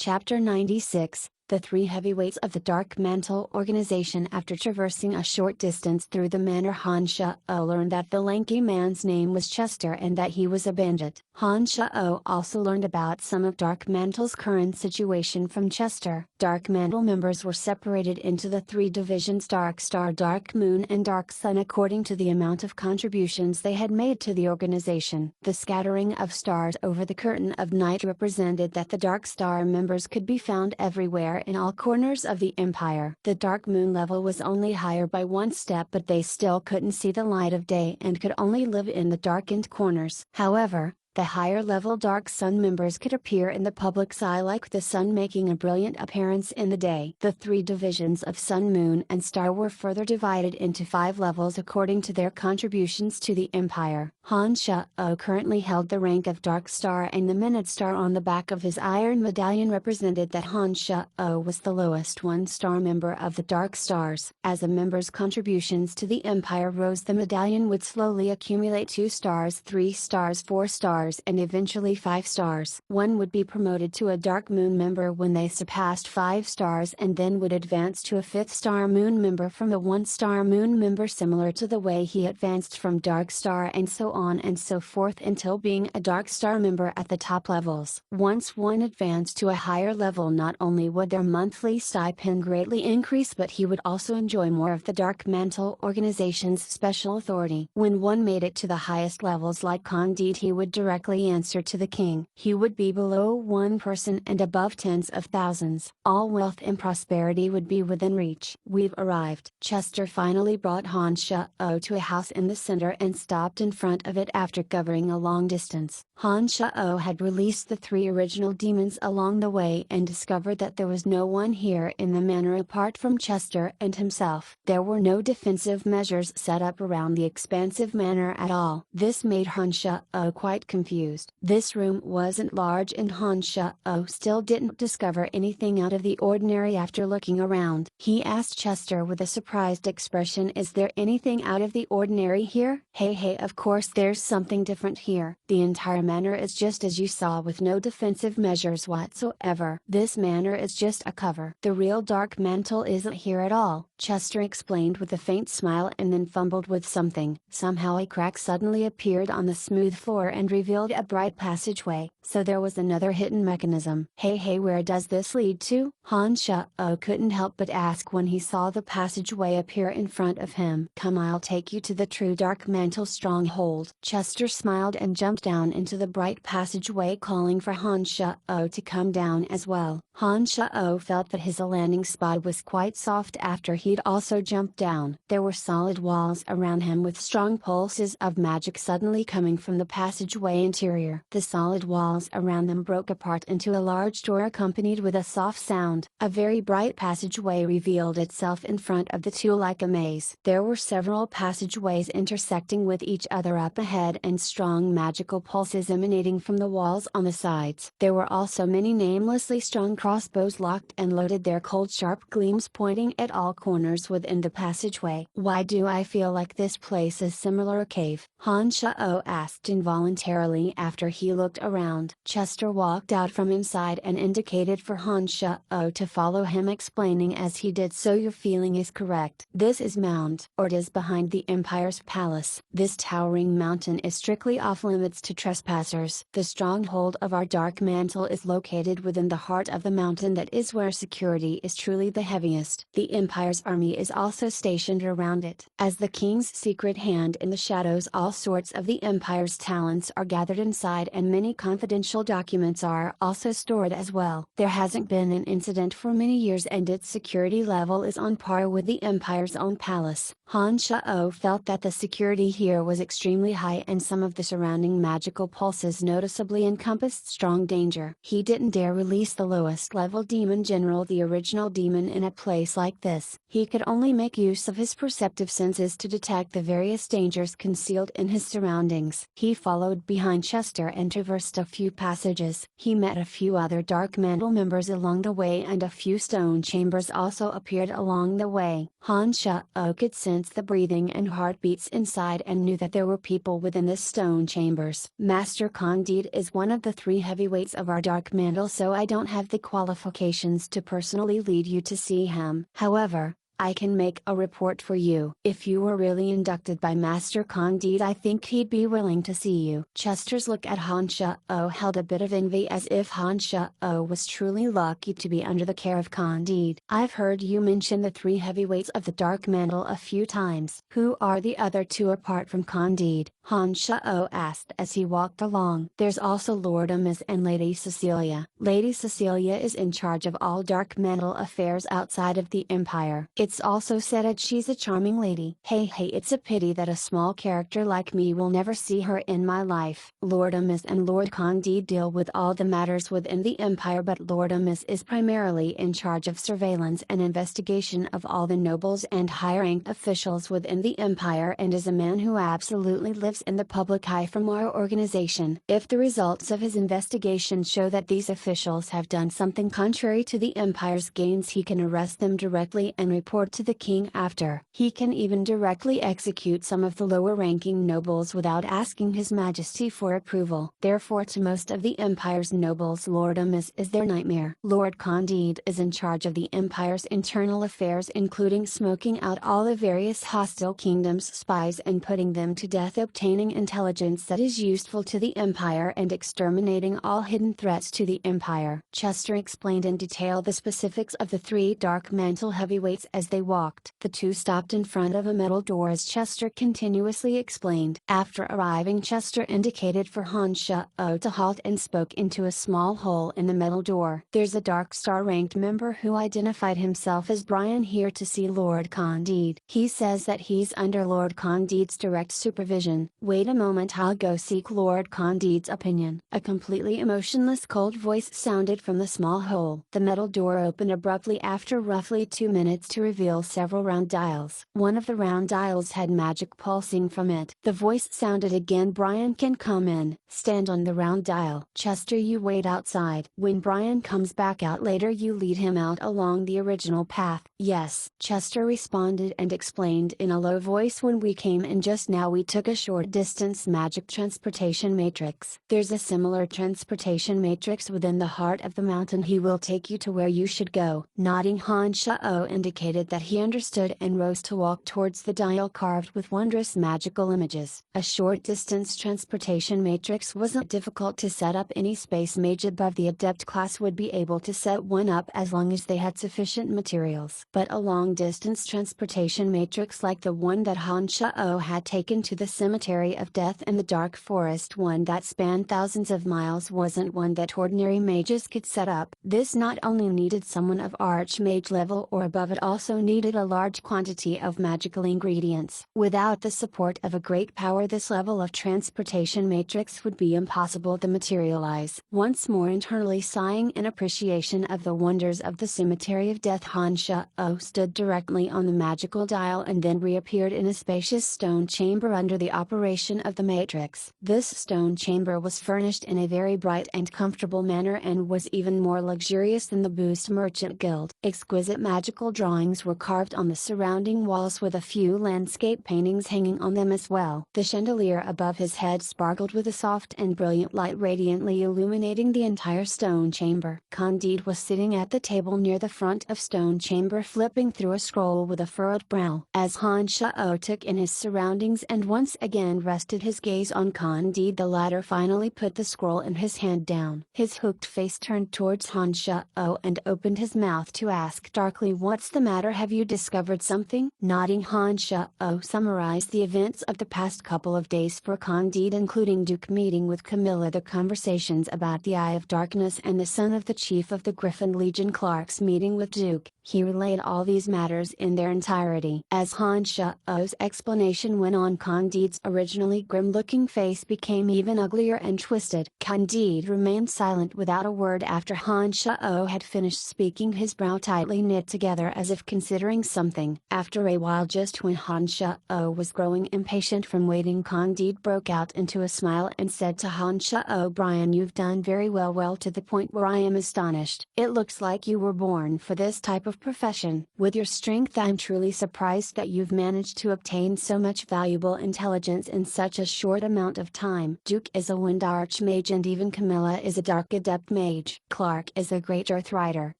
Chapter 96, The Three Heavyweights of the Dark Mantle Organization. After traversing a short distance through the manor, Han Shao learned that the lanky man's name was Chester and that he was a bandit. Han Shao also learned about some of Dark Mantle's current situation from Chester. Dark Mantle members were separated into the three divisions: Dark Star, Dark Moon and Dark Sun, according to the amount of contributions they had made to the organization. The scattering of stars over the curtain of night represented that the Dark Star members could be found everywhere in all corners of the Empire. The Dark Moon level was only higher by one step, but they still couldn't see the light of day and could only live in the darkened corners. However, the higher level Dark Sun members could appear in the public's eye like the sun, making a brilliant appearance in the day. The three divisions of Sun, Moon and Star were further divided into 5 levels according to their contributions to the Empire. Han Shao currently held the rank of Dark Star, and the minute star on the back of his iron medallion represented that Han Shao was the lowest 1-star member of the Dark Stars. As a member's contributions to the Empire rose, the medallion would slowly accumulate 2 stars, 3 stars, 4 stars, and eventually 5 stars. One would be promoted to a Dark Moon member when they surpassed 5 stars, and then would advance to a 5th-star Moon member from a 1-star Moon member, similar to the way he advanced from Dark Star, and so on and so forth until being a Dark Star member at the top levels. Once one advanced to a higher level, not only would their monthly stipend greatly increase, but he would also enjoy more of the Dark Mantle Organization's special authority. When one made it to the highest levels like Candide, he would directly answer to the king. He would be below one person and above tens of thousands. All wealth and prosperity would be within reach. "We've arrived." Chester finally brought Han Shao to a house in the center and stopped in front of it after covering a long distance. Han Shao had released the 3 original demons along the way and discovered that there was no one here in the manor apart from Chester and himself. There were no defensive measures set up around the expansive manor at all. This made Han Shao quite confused. This room wasn't large, and Han Shao still didn't discover anything out of the ordinary after looking around. He asked Chester with a surprised expression, "Is there anything out of the ordinary here?" Hey, of course there's something different here. The entire manor is just as you saw, with no defensive measures whatsoever. This manor is just a cover. The real Dark Mantle isn't here at all," Chester explained with a faint smile, and then fumbled with something. Somehow a crack suddenly appeared on the smooth floor and revealed a bright passageway. So there was another hidden mechanism. Hey, where does this lead to?" Han Shao couldn't help but ask when he saw the passageway appear in front of him. "Come, I'll take you to the true Dark Mantle stronghold." Chester smiled and jumped down into the bright passageway, calling for Han Shao to come down as well. Han Shao felt that his landing spot was quite soft after he'd also jumped down. There were solid walls around him with strong pulses of magic suddenly coming from the passageway interior. The solid walls around them broke apart into a large door accompanied with a soft sound. A very bright passageway revealed itself in front of the two like a maze. There were several passageways intersecting with each other up ahead, and strong magical pulses emanating from the walls on the sides. There were also many namelessly strong crossbows locked and loaded, their cold sharp gleams pointing at all corners within the passageway. "Why do I feel like this place is similar a cave?" Han Shao asked involuntarily after he looked around. Chester walked out from inside and indicated for Han Shao to follow him, explaining as he did so, "Your feeling is correct. This is Mount Ord, behind the Empire's palace. This towering mountain is strictly off limits to trespassers. The stronghold of our Dark Mantle is located within the heart of the mountain. That is where security is truly the heaviest. The Empire's army is also stationed around it. As the king's secret hand in the shadows, all sorts of the Empire's talents are gathered inside, and many confidential documents are also stored as well. There hasn't been an incident for many years, and its security level is on par with the Empire's own palace." Han Shao felt that the security here was extremely high, and some of the surrounding magical pulses noticeably encompassed strong danger. He didn't dare release the lowest level demon general, the original demon, in a place like this. He could only make use of his perceptive senses to detect the various dangers concealed in his surroundings. He followed behind behind Chester and traversed a few passages. He met a few other Dark Mantle members along the way, and a few stone chambers also appeared along the way. Han Shao could sense the breathing and heartbeats inside and knew that there were people within the stone chambers. Master Candide is one of the 3 heavyweights of our Dark Mantle, so I don't have the qualifications to personally lead you to see him. However, I can make a report for you. If you were really inducted by Master Candide, I think he'd be willing to see you. Chester's look at Han Shao held a bit of envy, as if Han Shao was truly lucky to be under the care of Candide. I've heard you mention the 3 heavyweights of the Dark Mantle a few times. Who are the other 2 apart from Candide? Han Shao asked as he walked along. There's also Lord Amiz and Lady Cecilia. Lady Cecilia is in charge of all Dark Mantle affairs outside of the Empire. It's also said that she's a charming lady. Hey, it's a pity that a small character like me will never see her in my life. Lord Amiz and Lord Candide deal with all the matters within the Empire, but Lord Amiz is primarily in charge of surveillance and investigation of all the nobles and high-rank officials within the Empire, and is a man who absolutely lives in the public eye from our organization. If the results of his investigation show that these officials have done something contrary to the Empire's gains, he can arrest them directly and report to the king after. He can even directly execute some of the lower-ranking nobles without asking His Majesty for approval. Therefore, to most of the Empire's nobles, Lord Amiz is their nightmare. Lord Candide is in charge of the Empire's internal affairs, including smoking out all the various hostile kingdoms' spies and putting them to death, obtaining intelligence that is useful to the Empire, and exterminating all hidden threats to the Empire. Chester explained in detail the specifics of the 3 Dark Mantle heavyweights as they walked. The 2 stopped in front of a metal door as Chester continuously explained. After arriving, Chester indicated for Han Shao to halt and spoke into a small hole in the metal door. There's a Dark Star ranked member who identified himself as Brian here to see Lord Candide. He says that he's under Lord Candide's direct supervision. Wait a moment, I'll go seek Lord Candide's opinion. A completely emotionless cold voice sounded from the small hole. The metal door opened abruptly after roughly 2 minutes to reveal several round dials. One of the round dials had magic pulsing from it. The voice sounded again, Brian can come in. Stand on the round dial. Chester, you wait outside. When Brian comes back out later, you lead him out along the original path. Yes, Chester responded and explained in a low voice, when we came in just now we took a short distance magic transportation matrix. There's a similar transportation matrix within the heart of the mountain. He will take you to where you should go. Nodding, Han Shao indicated that he understood and rose to walk towards the dial carved with wondrous magical images. A short distance transportation matrix wasn't difficult to set up. Any space mage above the adept class would be able to set one up as long as they had sufficient materials. But a long distance transportation matrix like the one that Han Shao had taken to the Cemetery of Death in the Dark Forest, one that spanned thousands of miles, wasn't one that ordinary mages could set up. This not only needed someone of archmage level or above, it also needed a large quantity of magical ingredients. Without the support of a great power, this level of transportation matrix would be impossible to materialize. Once more internally sighing in appreciation of the wonders of the Cemetery of Death, Han Shao stood directly on the magical dial and then reappeared in a spacious stone chamber under the operation of the matrix. This stone chamber was furnished in a very bright and comfortable manner, and was even more luxurious than the Boost Merchant Guild. Exquisite magical drawings were carved on the surrounding walls, with a few landscape paintings hanging on them as well. The chandelier above his head sparkled with a soft and brilliant light, radiantly illuminating the entire stone chamber. Candide was sitting at the table near the front of stone chamber, flipping through a scroll with a furrowed brow. As Han Shao took in his surroundings and once again rested his gaze on Candide, the latter finally put the scroll in his hand down. His hooked face turned towards Han Shao and opened his mouth to ask darkly, "What's the matter? Have you discovered something?" Nodding, Han Shao summarized the events of the past couple of days for Candide, including Duke meeting with Camilla, the conversations about the Eye of Darkness, and the son of the chief of the Griffin Legion, Clark's meeting with Duke. He relayed all these matters in their entirety. As Han Shao's explanation went on, Candide's original originally grim-looking face became even uglier and twisted. Candide remained silent without a word after Han Shao had finished speaking, his brow tightly knit together as if considering something. After a while, just when Han Shao was growing impatient from waiting, Candide broke out into a smile and said to Han Shao, "Brian, you've done very well to the point where I am astonished. It looks like you were born for this type of profession. With your strength, I'm truly surprised that you've managed to obtain so much valuable intelligence in such a short amount of time. Duke is a wind archmage and even Camilla is a dark adept mage. Clark is a great earth rider.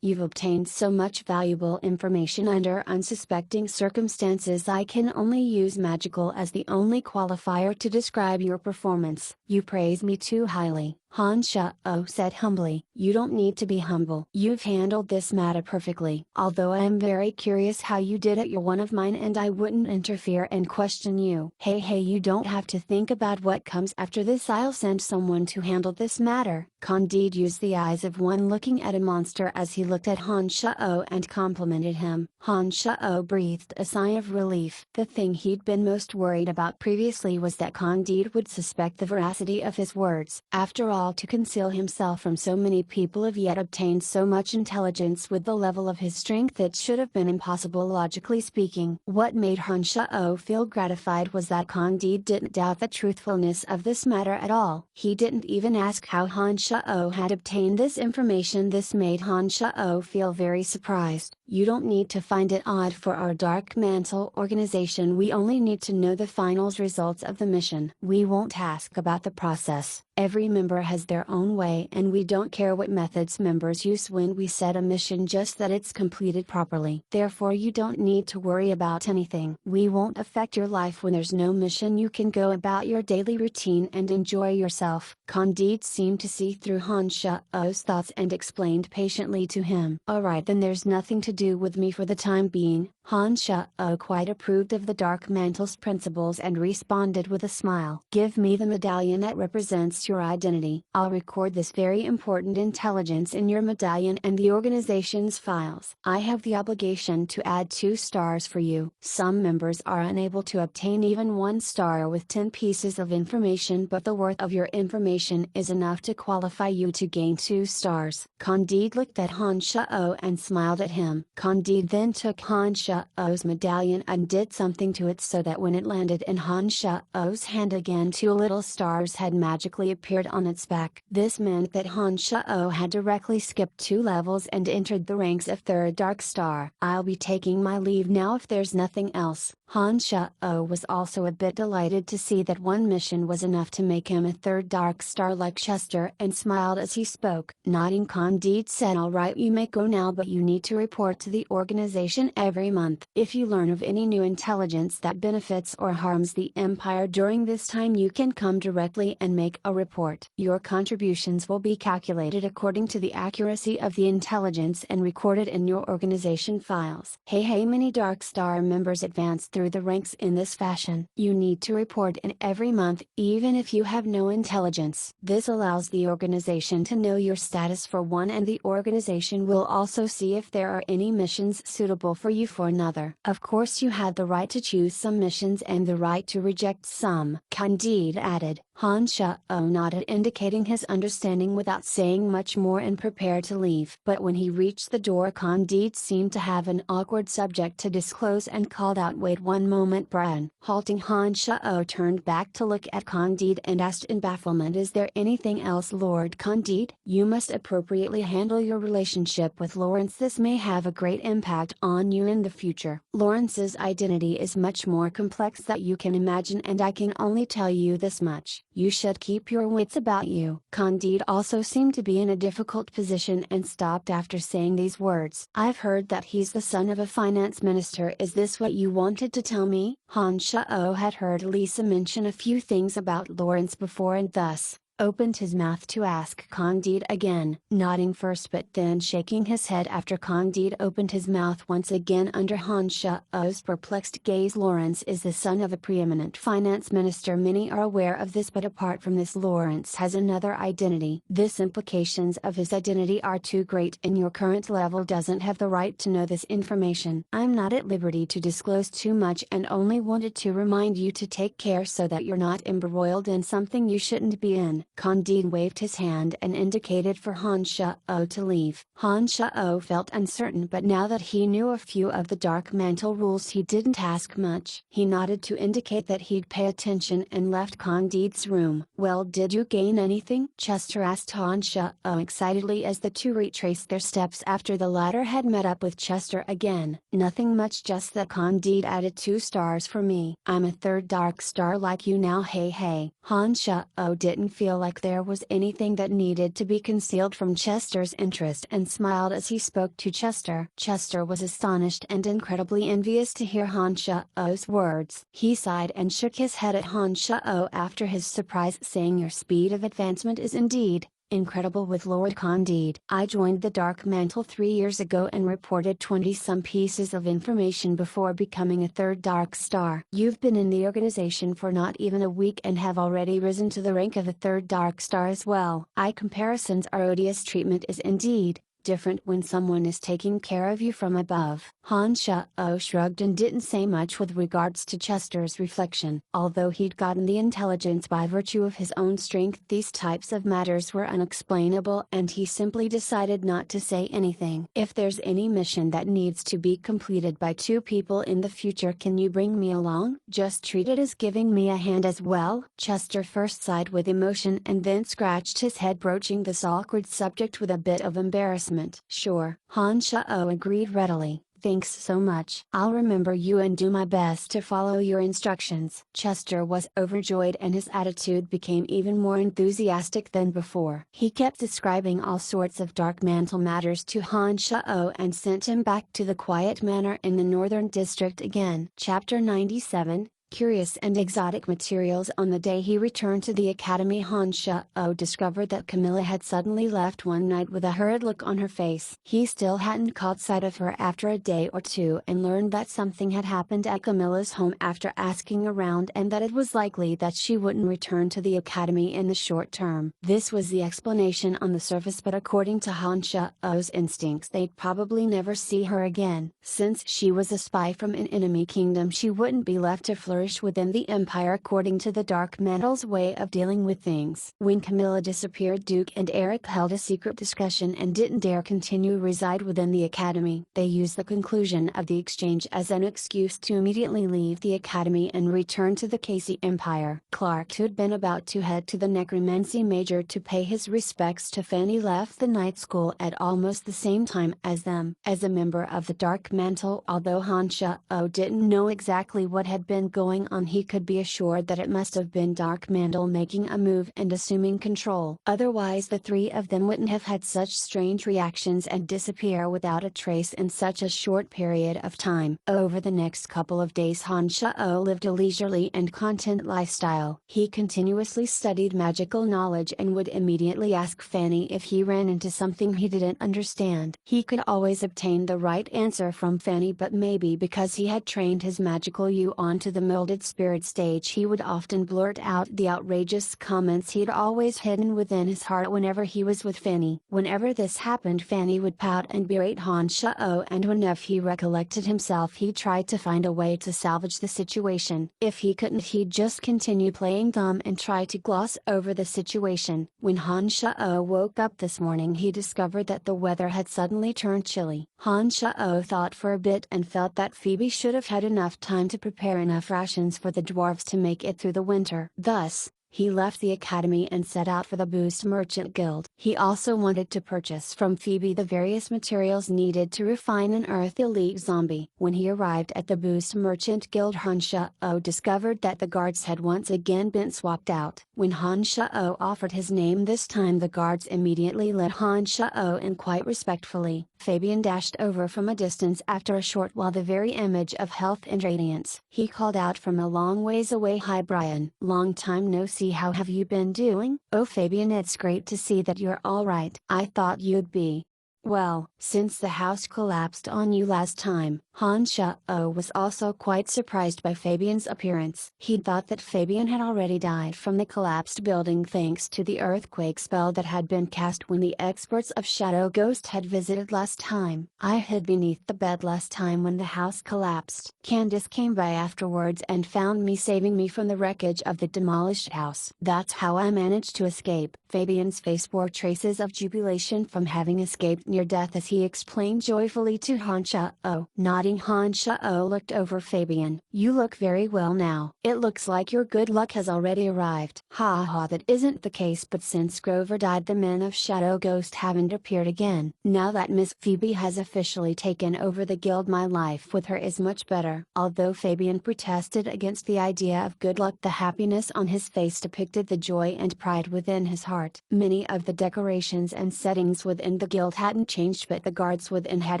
You've obtained so much valuable information under unsuspecting circumstances. I can only use magical as the only qualifier to describe your performance. You praise me too highly." Han Shao said humbly. "You don't need to be humble. You've handled this matter perfectly. Although I am very curious how you did it, you're one of mine and I wouldn't interfere and question you." Hey, you don't have to think about what comes after this. I'll send someone to handle this matter." Candide used the eyes of one looking at a monster as he looked at Han Shao and complimented him. Han Shao breathed a sigh of relief. The thing he'd been most worried about previously was that Candide would suspect the veracity of his words. After all, to conceal himself from so many people have yet obtained so much intelligence with the level of his strength, it should have been impossible logically speaking. What made Han Shao feel gratified was that Candide didn't doubt the truthfulness of this matter at all. He didn't even ask how Han Shao had obtained this information. This made Han Shao feel very surprised. "You don't need to find it odd for our Dark Mantle organization. We only need to know the final results of the mission. We won't ask about the process. Every member has their own way and we don't care what methods members use when we set a mission, just that it's completed properly. Therefore you don't need to worry about anything. We won't affect your life when there's no mission. You can go about your daily routine and enjoy yourself." Candide seemed to see through Han Shao's thoughts and explained patiently to him. "Alright, then there's nothing to do with me for the time being." Han Shao quite approved of the Dark Mantle's principles and responded with a smile. "Give me the medallion that represents your identity. I'll record this very important intelligence in your medallion and the organization's files. I have the obligation to add 2 stars for you. Some members are unable to obtain even 1 star with 10 pieces of information, but the worth of your information is enough to qualify you to gain 2 stars. Candide looked at Han Shao and smiled at him. Candide then took Han Shao's medallion and did something to it so that when it landed in Han Shao's hand again, 2 little stars had magically appeared on its back. This meant that Han Shao had directly skipped 2 levels and entered the ranks of 3rd Dark Star. "I'll be taking my leave now if there's nothing else." Han Shao was also a bit delighted to see that one mission was enough to make him a 3rd Dark Star like Chester, and smiled as he spoke. Nodding, Candide said, "Alright, you may go now, but you need to report to the organization every month. If you learn of any new intelligence that benefits or harms the Empire during this time, you can come directly and make a report. Your contributions will be calculated according to the accuracy of the intelligence and recorded in your organization files." Hey, many Dark Star members advance through the ranks in this fashion. You need to report in every month even if you have no intelligence. This allows the organization to know your status for one, and the organization will also see if there are any missions suitable for you for another. Of course you have the right to choose some missions and the right to reject some, Candide added. Han Shao nodded, indicating his understanding without saying much more, and prepared to leave. But when he reached the door, Candide seemed to have an awkward subject to disclose and called out, "Wait one moment, Brian." Halting, Han Shao turned back to look at Candide and asked in bafflement, "Is there anything else, Lord Candide?" "You must appropriately handle your relationship with Lawrence. This may have a great impact on you in the future. Lawrence's identity is much more complex than you can imagine, and I can only tell you this much. You should keep your wits about you." Candide also seemed to be in a difficult position and stopped after saying these words. "I've heard that he's the son of a finance minister. Is this what you wanted to tell me?" Han Shao had heard Lisa mention a few things about Lawrence before, and thus, opened his mouth to ask Candide again, nodding first but then shaking his head after Candide opened his mouth once again under Han Shao's perplexed gaze. Lawrence is the son of a preeminent finance minister. Many are aware of this, but apart from this, Lawrence has another identity. This implications of his identity are too great, and your current level doesn't have the right to know this information. I'm not at liberty to disclose too much and only wanted to remind you to take care so that you're not embroiled in something you shouldn't be in. Candide waved his hand and indicated for Han Shao to leave. Han Shao felt uncertain, but now that he knew a few of the dark mantle rules he didn't ask much. He nodded to indicate that he'd pay attention and left Candide's room. Well, did you gain anything? Chester asked Han Shao excitedly as the two retraced their steps after the latter had met up with Chester again. Nothing much, just that Candide added 2 stars for me. I'm a 3rd dark star like you now. Hey. Han Shao didn't feel like there was anything that needed to be concealed from Chester's interest and smiled as he spoke to Chester. Chester was astonished and incredibly envious to hear Han Shao's words. He sighed and shook his head at Han Shao after his surprise, saying, your speed of advancement is indeed incredible with Lord Candide. I joined the Dark Mantle 3 years ago and reported 20-some pieces of information before becoming a 3rd Dark Star. You've been in the organization for not even a week and have already risen to the rank of a 3rd Dark Star as well. Comparisons are odious. Treatment is indeed different when someone is taking care of you from above. Han Shao shrugged and didn't say much with regards to Chester's reflection. Although he'd gotten the intelligence by virtue of his own strength, these types of matters were unexplainable and he simply decided not to say anything. If there's any mission that needs to be completed by 2 people in the future, can you bring me along? Just treat it as giving me a hand as well. Chester first sighed with emotion and then scratched his head, broaching this awkward subject with a bit of embarrassment. Sure, Han Shao agreed readily. Thanks so much. I'll remember you and do my best to follow your instructions. Chester was overjoyed and his attitude became even more enthusiastic than before. He kept describing all sorts of dark mantle matters to Han Shao and sent him back to the quiet manor in the northern district again. Chapter 97, Curious and Exotic Materials. On the day he returned to the academy, Han Shao discovered that Camilla had suddenly left one night with a hurried look on her face. He still hadn't caught sight of her after a day or two and learned that something had happened at Camilla's home after asking around, and that it was likely that she wouldn't return to the academy in the short term. This was the explanation on the surface, but according to Han Shao's instincts, they'd probably never see her again. Since she was a spy from an enemy kingdom, she wouldn't be left to flourish within the Empire according to the Dark Mantle's way of dealing with things. When Camilla disappeared, Duke and Eric held a secret discussion and didn't dare continue reside within the academy. They used the conclusion of the exchange as an excuse to immediately leave the academy and return to the Casey Empire. Clark, who'd been about to head to the necromancy major to pay his respects to Fanny, left the night school at almost the same time as them. As a member of the Dark Mantle, although Han Shao didn't know exactly what had been going on, he could be assured that it must have been Dark Mantle making a move and assuming control. Otherwise the 3 of them wouldn't have had such strange reactions and disappear without a trace in such a short period of time. Over the next couple of days, Han Shao lived a leisurely and content lifestyle. He continuously studied magical knowledge and would immediately ask Fanny if he ran into something he didn't understand. He could always obtain the right answer from Fanny, but maybe because he had trained his magical you onto the molded spirit stage, he would often blurt out the outrageous comments he'd always hidden within his heart whenever he was with Fanny. Whenever this happened, Fanny would pout and berate Han Shao, and whenever he recollected himself, he tried to find a way to salvage the situation. If he couldn't, he'd just continue playing dumb and try to gloss over the situation. When Han Shao woke up this morning, he discovered that the weather had suddenly turned chilly. Han Shao thought for a bit and felt that Phoebe should have had enough time to prepare enough rations for the dwarves to make it through the winter. Thus, he left the academy and set out for the Boost Merchant Guild. He also wanted to purchase from Phoebe the various materials needed to refine an Earth Elite zombie. When he arrived at the Boost Merchant Guild, Han Shao discovered that the guards had once again been swapped out. When Han Shao offered his name this time, the guards immediately let Han Shao in quite respectfully. Fabian dashed over from a distance after a short while, the very image of health and radiance. He called out from a long ways away, "Hi Brian, long time no see. see how have you been doing? Oh Fabian, it's great to see that you're alright. I thought you'd be. Well, since the house collapsed on you last time, Han Shao was also quite surprised by Fabian's appearance. He thought that Fabian had already died from the collapsed building thanks to the earthquake spell that had been cast when the experts of Shadow Ghost had visited last time. I hid beneath the bed last time when the house collapsed. Candace came by afterwards and found me, saving me from the wreckage of the demolished house. That's how I managed to escape. Fabian's face bore traces of jubilation from having escaped near death as he explained joyfully to Han Shao. Nodding, Han Shao looked over Fabian. You look very well now. It looks like your good luck has already arrived. Ha ha, that isn't the case, but since Grover died the men of Shadow Ghost haven't appeared again. Now that Miss Phoebe has officially taken over the guild, my life with her is much better. Although Fabian protested against the idea of good luck, the happiness on his face depicted the joy and pride within his heart. Many of the decorations and settings within the guild hadn't changed, but the guards within had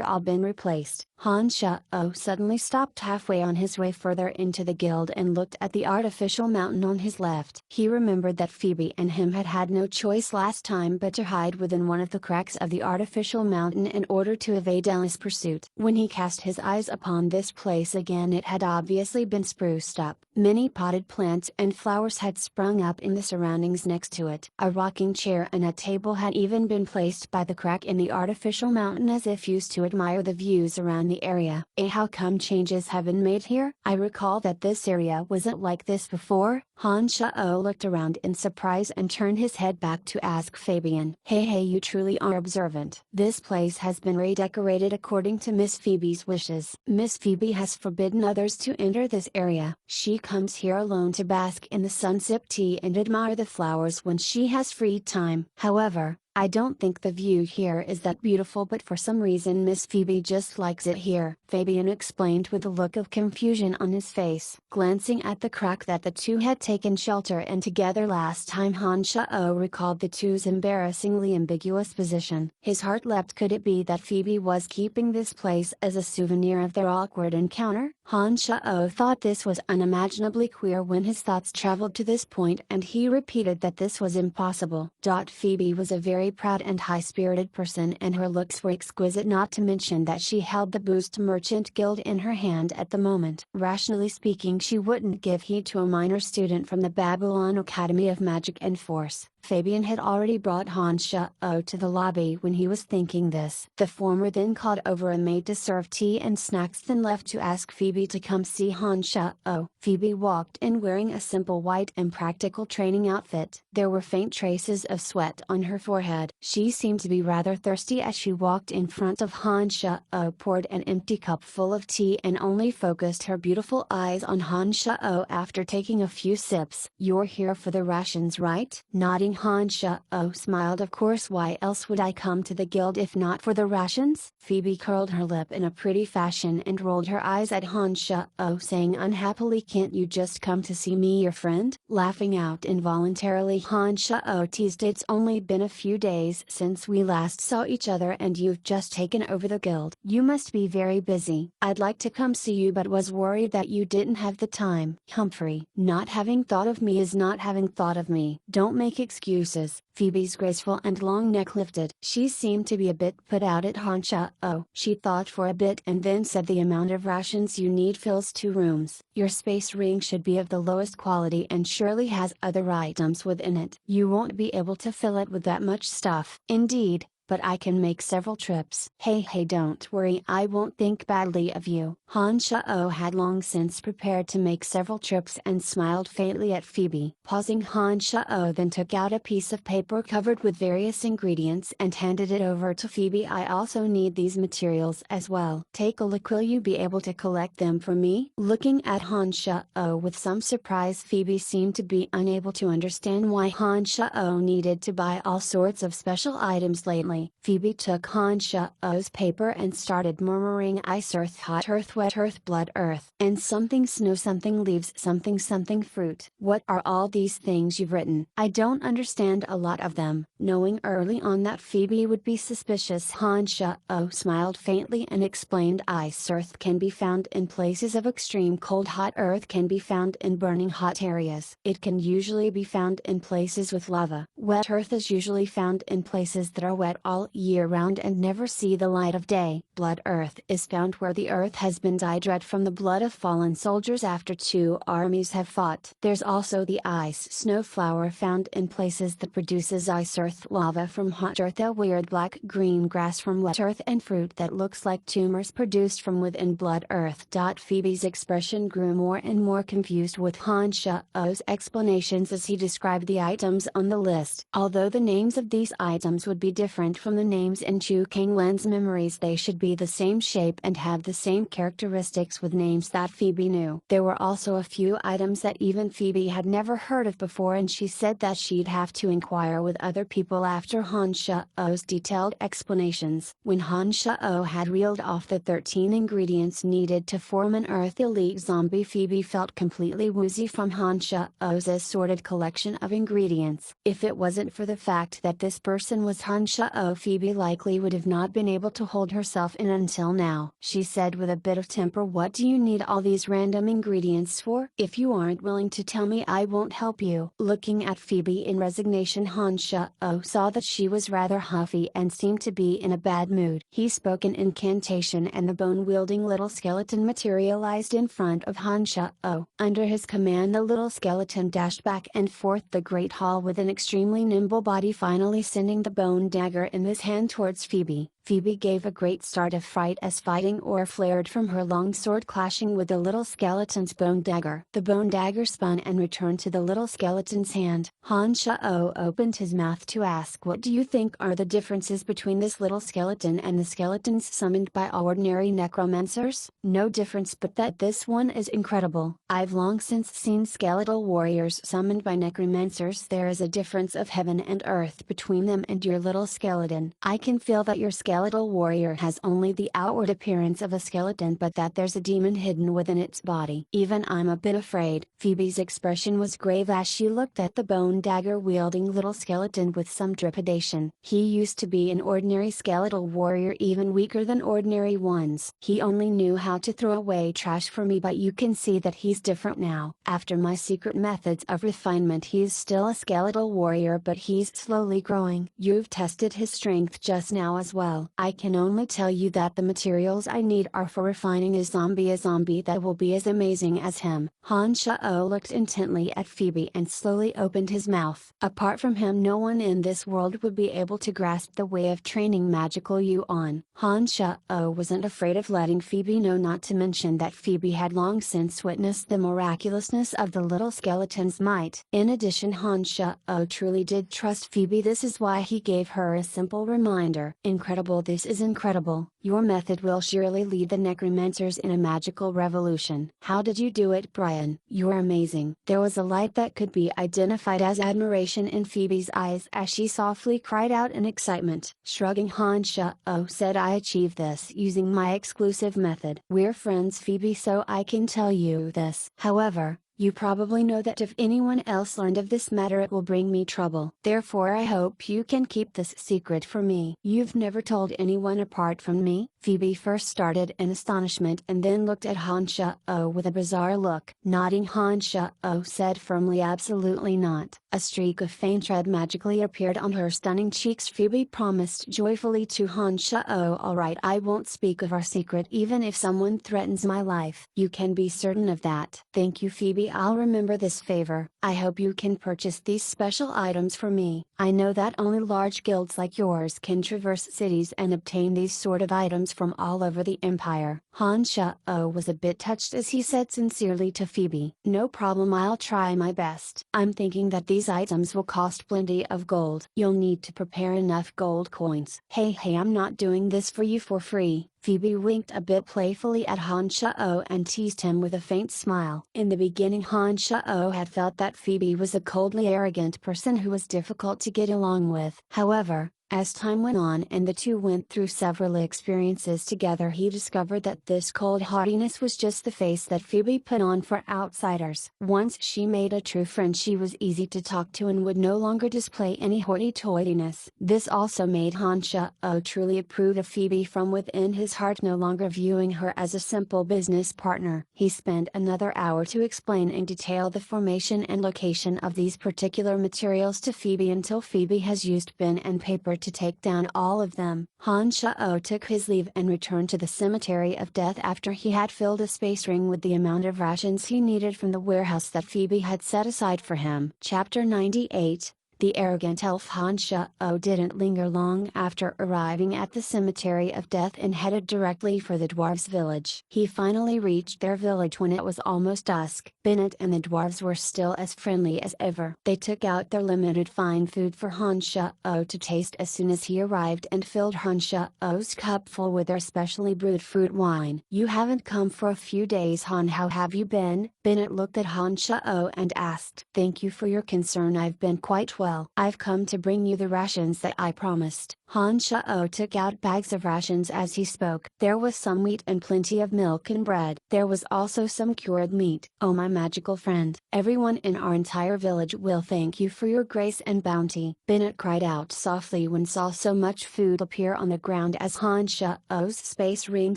all been replaced. Han Shao suddenly stopped halfway on his way further into the guild and looked at the artificial mountain on his left. He remembered that Phoebe and him had had no choice last time but to hide within one of the cracks of the artificial mountain in order to evade Ella's pursuit. When he cast his eyes upon this place again, it had obviously been spruced up. Many potted plants and flowers had sprung up in the surroundings next to it. A rocking chair and a table had even been placed by the crack in the artificial mountain as if used to admire the views around the area. How come changes have been made here? I recall that this area wasn't like this before. Han Shao looked around in surprise and turned his head back to ask Fabian. Hey, you truly are observant. This place has been redecorated according to Miss Phoebe's wishes. Miss Phoebe has forbidden others to enter this area. She comes here alone to bask in the sun, sip tea and admire the flowers when she has free time. However, I don't think the view here is that beautiful, but for some reason Miss Phoebe just likes it here, Fabian explained with a look of confusion on his face. Glancing at the crack that the two had taken shelter in together last time, Han Shao recalled the two's embarrassingly ambiguous position. His heart leapt. Could it be that Phoebe was keeping this place as a souvenir of their awkward encounter? Han Shao thought this was unimaginably queer when his thoughts traveled to this point, and he repeated that this was impossible. Phoebe was a very proud and high-spirited person, and her looks were exquisite, not to mention that she held the Boost Merchant Guild in her hand at the moment. Rationally speaking, she wouldn't give heed to a minor student from the Babylon Academy of Magic and Force. Fabian had already brought Han Shao to the lobby when he was thinking this. The former then called over a maid to serve tea and snacks, then left to ask Phoebe to come see Han Shao. Phoebe walked in wearing a simple white and practical training outfit. There were faint traces of sweat on her forehead. She seemed to be rather thirsty as she walked in front of Han Shao, poured an empty cup full of tea and only focused her beautiful eyes on Han Shao after taking a few sips. You're here for the rations, right? Nodding, Han Shao smiled. Of course, why else would I come to the guild if not for the rations? Phoebe curled her lip in a pretty fashion and rolled her eyes at Han Shao, saying unhappily, can't you just come to see me, your friend? Laughing out involuntarily, Han Shao teased, it's only been a few days since we last saw each other and you've just taken over the guild. You must be very busy. I'd like to come see you but was worried that you didn't have the time. Humphrey, not having thought of me is not having thought of me. Don't make excuses. Phoebe's graceful and long neck lifted. She seemed to be a bit put out at Han Shao. She thought for a bit and then said, the amount of rations you need fills 2 rooms. Your space ring should be of the lowest quality and surely has other items within it. You won't be able to fill it with that much stuff. Indeed, but I can make several trips. Hey, don't worry, I won't think badly of you. Han Shao had long since prepared to make several trips and smiled faintly at Phoebe. Pausing, Han Shao then took out a piece of paper covered with various ingredients and handed it over to Phoebe. I also need these materials as well. Take a look. Will you be able to collect them for me? Looking at Han Shao with some surprise, Phoebe seemed to be unable to understand why Han Shao needed to buy all sorts of special items lately. calmly. Phoebe took Han Sha'o's paper and started murmuring ice earth hot earth wet earth blood earth and something snow something leaves something something fruit. What are all these things you've written? I don't understand a lot of them. Knowing early on that Phoebe would be suspicious, Han Sha'o smiled faintly and explained ice earth can be found in places of extreme cold, hot earth can be found in burning hot areas. It can usually be found in places with lava. Wet earth is usually found in places that are wet all year round and never see the light of day. Blood earth is found where the earth has been dyed red from the blood of fallen soldiers after two armies have fought. There's also the ice snow flower found in places that produces ice earth, lava from hot earth, a weird black green grass from wet earth, and fruit that looks like tumors produced from within blood earth. Phoebe's expression grew more and more confused with Han Sha'o's explanations as he described the items on the list. Although the names of these items would be different from the names in Chu Kanglen's memories, they should be the same shape and have the same characteristics with names that Phoebe knew. There were also a few items that even Phoebe had never heard of before, and she said that she'd have to inquire with other people after Han Sha'o's detailed explanations. When Han Sha'o had reeled off the 13 ingredients needed to form an Earth Elite zombie, Phoebe felt completely woozy from Han Sha'o's assorted collection of ingredients. If it wasn't for the fact that this person was Han Sha'o, Phoebe likely would have not been able to hold herself in until now. She said with a bit of temper, "What do you need all these random ingredients for? If you aren't willing to tell me, I won't help you." Looking at Phoebe in resignation, Han Sha'o saw that she was rather huffy and seemed to be in a bad mood. He spoke an incantation and the bone-wielding little skeleton materialized in front of Han Sha'o. Under his command, the little skeleton dashed back and forth the great hall with an extremely nimble body, finally sending the bone dagger in his hand towards Phoebe. Phoebe gave a great start of fright as fighting ore flared from her long sword, clashing with the little skeleton's bone dagger. The bone dagger spun and returned to the little skeleton's hand. Han Sha'o opened his mouth to ask, "What do you think are the differences between this little skeleton and the skeletons summoned by ordinary necromancers?" "No difference, but that this one is incredible. I've long since seen skeletal warriors summoned by necromancers. There is a difference of heaven and earth between them and your little skeleton. I can feel that your skeletal warrior has only the outward appearance of a skeleton, but that there's a demon hidden within its body. Even I'm a bit afraid." Phoebe's expression was grave as she looked at the bone dagger wielding little skeleton with some trepidation. "He used to be an ordinary skeletal warrior, even weaker than ordinary ones. He only knew how to throw away trash for me, but you can see that he's different now. After my secret methods of refinement, he's still a skeletal warrior, but he's slowly growing. You've tested his strength just now as well. I can only tell you that the materials I need are for refining a zombie that will be as amazing as him." Han Sha'o looked intently at Phoebe and slowly opened his mouth. Apart from him, no one in this world would be able to grasp the way of training magical yuan. Han Sha'o wasn't afraid of letting Phoebe know, not to mention that Phoebe had long since witnessed the miraculousness of the little skeleton's might. In addition, Han Sha'o truly did trust Phoebe. This is why he gave her a simple reminder. "Incredible, this is incredible. Your method will surely lead the necromancers in a magical revolution. How did you do it, Brian? You're amazing." There was a light that could be identified as admiration in Phoebe's eyes as she softly cried out in excitement. Shrugging, Han Sha'o said, "I achieved this using my exclusive method. We're friends, Phoebe, so I can tell you this. However, you probably know that if anyone else learned of this matter, it will bring me trouble. Therefore I hope you can keep this secret for me." "You've never told anyone apart from me?" Phoebe first started in astonishment and then looked at Han Sha'o with a bizarre look. Nodding, Han Sha'o said firmly, "Absolutely not." A streak of faint red magically appeared on her stunning cheeks. Phoebe promised joyfully to Han Sha'o, "All right, I won't speak of our secret even if someone threatens my life. You can be certain of that." "Thank you, Phoebe, I'll remember this favor. I hope you can purchase these special items for me. I know that only large guilds like yours can traverse cities and obtain these sort of items from all over the empire." Han Sha'o was a bit touched as he said sincerely to Phoebe, "No problem, I'll try my best. I'm thinking that these items will cost plenty of gold. You'll need to prepare enough gold coins." Hey, I'm not doing this for you for free." Phoebe winked a bit playfully at Han Sha'o and teased him with a faint smile. In the beginning, Han Sha'o had felt that Phoebe was a coldly arrogant person who was difficult to get along with. However, As time went on and the two went through several experiences together, he discovered that this cold haughtiness was just the face that Phoebe put on for outsiders. Once she made a true friend, she was easy to talk to and would no longer display any hoity-toityness. This also made Han Shao truly approve of Phoebe from within his heart, no longer viewing her as a simple business partner. He spent another hour to explain in detail the formation and location of these particular materials to Phoebe until Phoebe has used pen and paper to take down all of them. Han Shao took his leave and returned to the cemetery of death after he had filled a space ring with the amount of rations he needed from the warehouse that Phoebe had set aside for him. Chapter 98. The arrogant elf. Han Shao didn't linger long after arriving at the cemetery of death and headed directly for the dwarves' village. He finally reached their village when it was almost dusk. Bennett and the dwarves were still as friendly as ever. They took out their limited fine food for Han Shao to taste as soon as he arrived and filled Han Shao's cup full with their specially brewed fruit wine. "You haven't come for a few days, Han. How have you been?" Bennett looked at Han Shao and asked. "Thank you for your concern. I've been quite well. I've come to bring you the rations that I promised." Han Shao took out bags of rations as he spoke. There was some wheat and plenty of milk and bread. There was also some cured meat. "Oh, my magical friend, everyone in our entire village will thank you for your grace and bounty." Bennett cried out softly when saw so much food appear on the ground as Han Shao's space ring